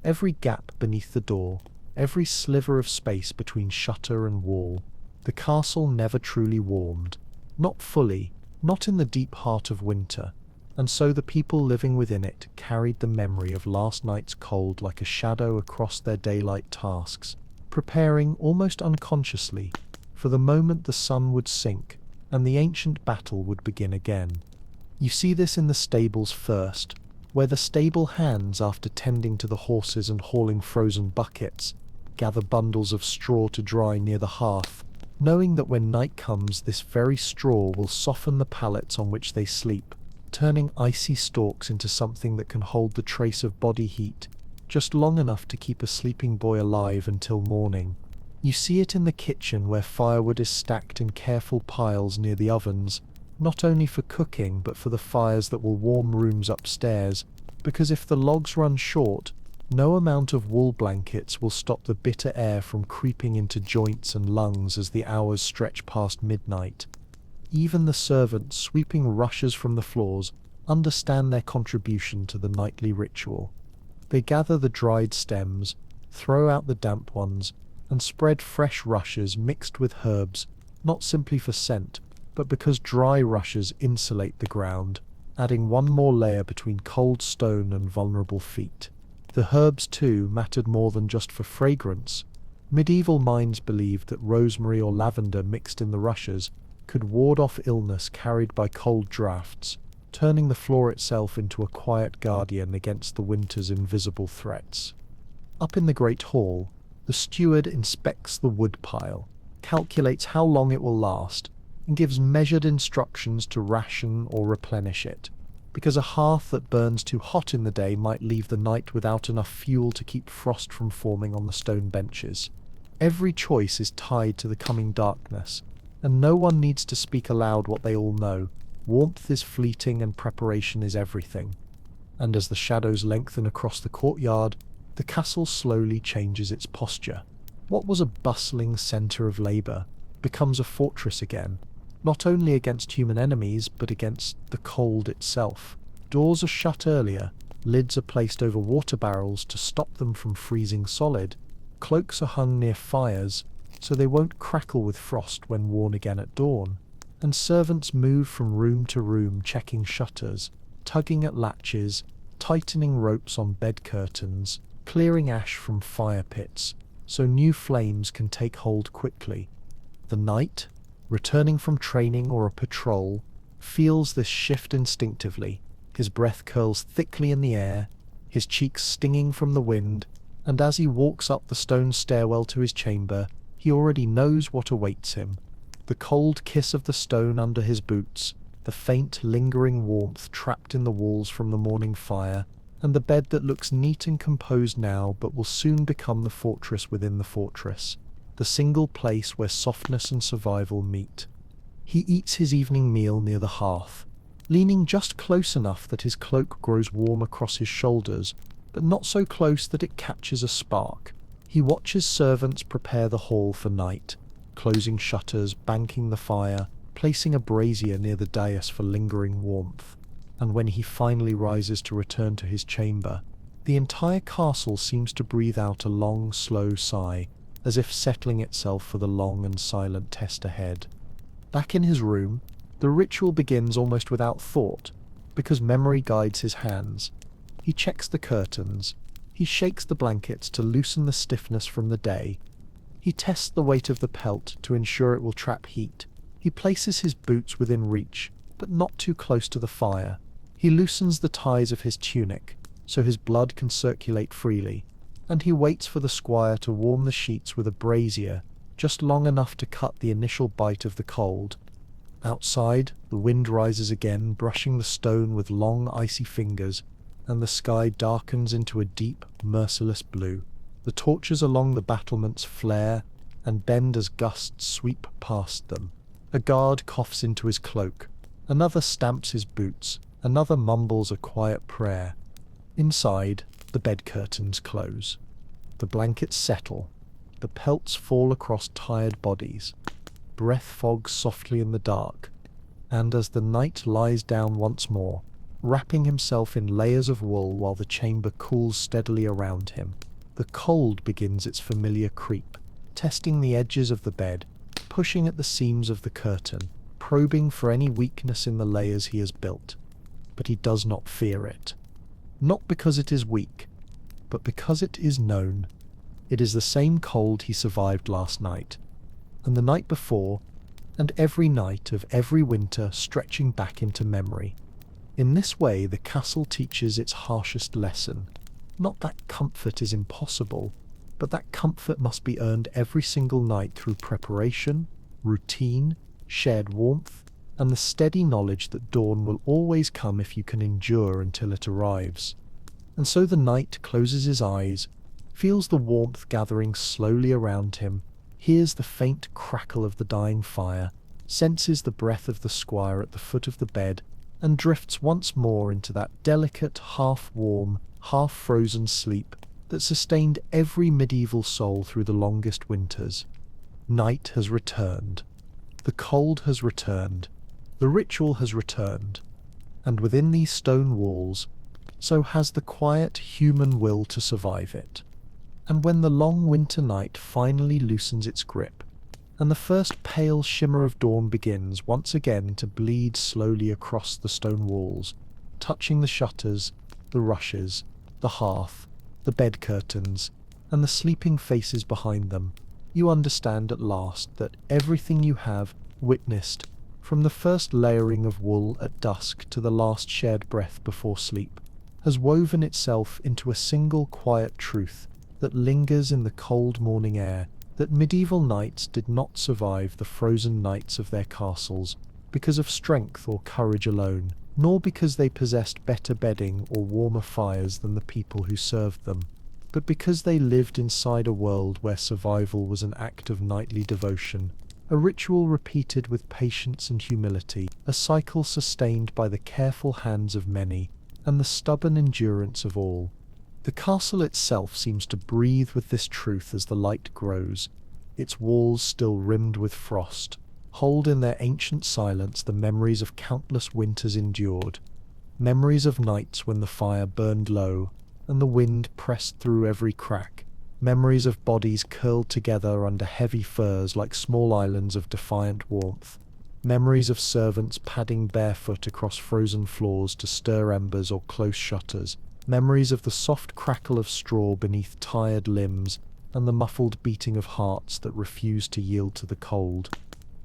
every gap beneath the door, every sliver of space between shutter and wall. The castle never truly warmed, not fully, not in the deep heart of winter, and so the people living within it carried the memory of last night's cold like a shadow across their daylight tasks, preparing almost unconsciously for the moment the sun would sink and the ancient battle would begin again. You see this in the stables first, where the stable hands, after tending to the horses and hauling frozen buckets, gather bundles of straw to dry near the hearth, knowing that when night comes this very straw will soften the pallets on which they sleep, turning icy stalks into something that can hold the trace of body heat, just long enough to keep a sleeping boy alive until morning. You see it in the kitchen where firewood is stacked in careful piles near the ovens, not only for cooking but for the fires that will warm rooms upstairs, because if the logs run short, No amount of wool blankets will stop the bitter air from creeping into joints and lungs as the hours stretch past midnight. Even the servants sweeping rushes from the floors understand their contribution to the nightly ritual. They gather the dried stems, throw out the damp ones, and spread fresh rushes mixed with herbs, not simply for scent, but because dry rushes insulate the ground, adding one more layer between cold stone and vulnerable feet. The herbs, too, mattered more than just for fragrance. Medieval minds believed that rosemary or lavender mixed in the rushes could ward off illness carried by cold draughts, turning the floor itself into a quiet guardian against the winter's invisible threats. Up in the great hall, the steward inspects the wood pile, calculates how long it will last, and gives measured instructions to ration or replenish it, because a hearth that burns too hot in the day might leave the night without enough fuel to keep frost from forming on the stone benches. Every choice is tied to the coming darkness, and no one needs to speak aloud what they all know. Warmth is fleeting and preparation is everything. And as the shadows lengthen across the courtyard, the castle slowly changes its posture. What was a bustling centre of labour becomes a fortress again, not only against human enemies, but against the cold itself. Doors are shut earlier, lids are placed over water barrels to stop them from freezing solid, cloaks are hung near fires so they won't crackle with frost when worn again at dawn, and servants move from room to room checking shutters, tugging at latches, tightening ropes on bed curtains, clearing ash from fire pits, so new flames can take hold quickly. The knight, returning from training or a patrol, feels this shift instinctively. His breath curls thickly in the air, his cheeks stinging from the wind, and as he walks up the stone stairwell to his chamber, he already knows what awaits him. The cold kiss of the stone under his boots, the faint lingering warmth trapped in the walls from the morning fire, and the bed that looks neat and composed now but will soon become the fortress within the fortress, the single place where softness and survival meet. He eats his evening meal near the hearth, leaning just close enough that his cloak grows warm across his shoulders, but not so close that it catches a spark. He watches servants prepare the hall for night, closing shutters, banking the fire, placing a brazier near the dais for lingering warmth. And when he finally rises to return to his chamber, the entire castle seems to breathe out a long, slow sigh, as if settling itself for the long and silent test ahead. Back in his room, the ritual begins almost without thought, because memory guides his hands. He checks the curtains. He shakes the blankets to loosen the stiffness from the day. He tests the weight of the pelt to ensure it will trap heat. He places his boots within reach, but not too close to the fire. He loosens the ties of his tunic, so his blood can circulate freely, and he waits for the squire to warm the sheets with a brazier, just long enough to cut the initial bite of the cold. Outside, the wind rises again, brushing the stone with long, icy fingers, and the sky darkens into a deep, merciless blue. The torches along the battlements flare and bend as gusts sweep past them. A guard coughs into his cloak, another stamps his boots, another mumbles a quiet prayer. Inside, the bed curtains close. The blankets settle. The pelts fall across tired bodies. Breath fogs softly in the dark. And as the knight lies down once more, wrapping himself in layers of wool while the chamber cools steadily around him, the cold begins its familiar creep, testing the edges of the bed, pushing at the seams of the curtain, probing for any weakness in the layers he has built. But he does not fear it. Not because it is weak, but because it is known. It is the same cold he survived last night, and the night before, and every night of every winter stretching back into memory. In this way, the castle teaches its harshest lesson. Not that comfort is impossible, but that comfort must be earned every single night through preparation, routine, shared warmth, and the steady knowledge that dawn will always come if you can endure until it arrives. And so the knight closes his eyes, feels the warmth gathering slowly around him, hears the faint crackle of the dying fire, senses the breath of the squire at the foot of the bed, and drifts once more into that delicate, half-warm, half-frozen sleep that sustained every medieval soul through the longest winters. Night has returned. The cold has returned. The ritual has returned. And within these stone walls, so has the quiet human will to survive it. And when the long winter night finally loosens its grip, and the first pale shimmer of dawn begins once again to bleed slowly across the stone walls, touching the shutters, the rushes, the hearth, the bed curtains, and the sleeping faces behind them, you understand at last that everything you have witnessed, from the first layering of wool at dusk to the last shared breath before sleep, has woven itself into a single quiet truth that lingers in the cold morning air, that medieval knights did not survive the frozen nights of their castles because of strength or courage alone, nor because they possessed better bedding or warmer fires than the people who served them, but because they lived inside a world where survival was an act of knightly devotion, a ritual repeated with patience and humility, a cycle sustained by the careful hands of many and the stubborn endurance of all. The castle itself seems to breathe with this truth as the light grows, its walls still rimmed with frost, hold in their ancient silence the memories of countless winters endured, memories of nights when the fire burned low and the wind pressed through every crack, memories of bodies curled together under heavy furs like small islands of defiant warmth, memories of servants padding barefoot across frozen floors to stir embers or close shutters, memories of the soft crackle of straw beneath tired limbs and the muffled beating of hearts that refused to yield to the cold.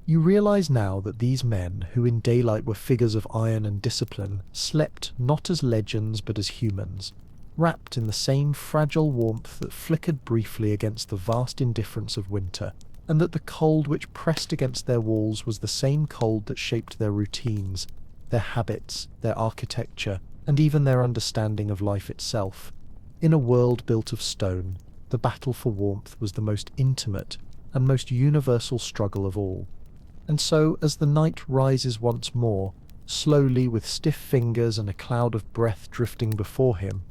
You realize now that these men, who in daylight were figures of iron and discipline, slept not as legends but as humans, wrapped in the same fragile warmth that flickered briefly against the vast indifference of winter, and that the cold which pressed against their walls was the same cold that shaped their routines, their habits, their architecture, and even their understanding of life itself. In a world built of stone, the battle for warmth was the most intimate and most universal struggle of all. And so, as the night rises once more, slowly with stiff fingers and a cloud of breath drifting before him,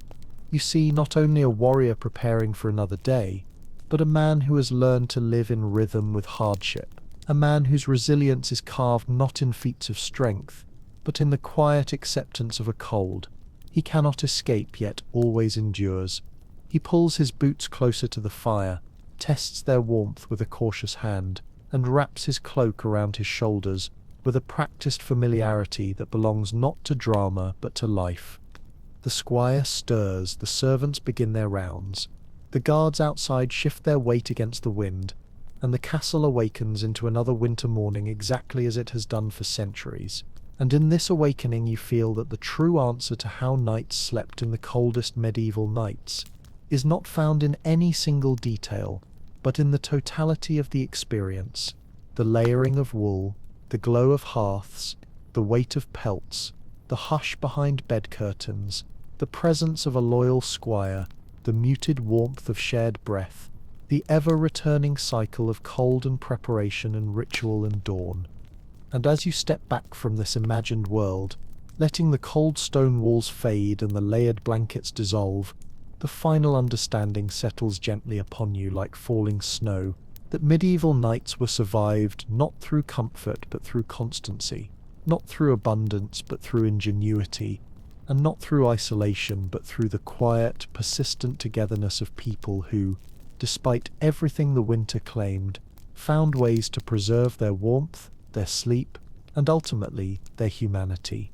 you see not only a warrior preparing for another day, but a man who has learned to live in rhythm with hardship, a man whose resilience is carved not in feats of strength, but in the quiet acceptance of a cold he cannot escape yet always endures. He pulls his boots closer to the fire, tests their warmth with a cautious hand, and wraps his cloak around his shoulders with a practiced familiarity that belongs not to drama but to life. The squire stirs, the servants begin their rounds, the guards outside shift their weight against the wind, and the castle awakens into another winter morning exactly as it has done for centuries. And in this awakening you feel that the true answer to how knights slept in the coldest medieval nights is not found in any single detail, but in the totality of the experience, the layering of wool, the glow of hearths, the weight of pelts, the hush behind bed curtains, the presence of a loyal squire, the muted warmth of shared breath, the ever-returning cycle of cold and preparation and ritual and dawn. And as you step back from this imagined world, letting the cold stone walls fade and the layered blankets dissolve, the final understanding settles gently upon you like falling snow, that medieval nights were survived not through comfort but through constancy, not through abundance but through ingenuity, and not through isolation but through the quiet, persistent togetherness of people who, despite everything the winter claimed, found ways to preserve their warmth, their sleep, and ultimately their humanity.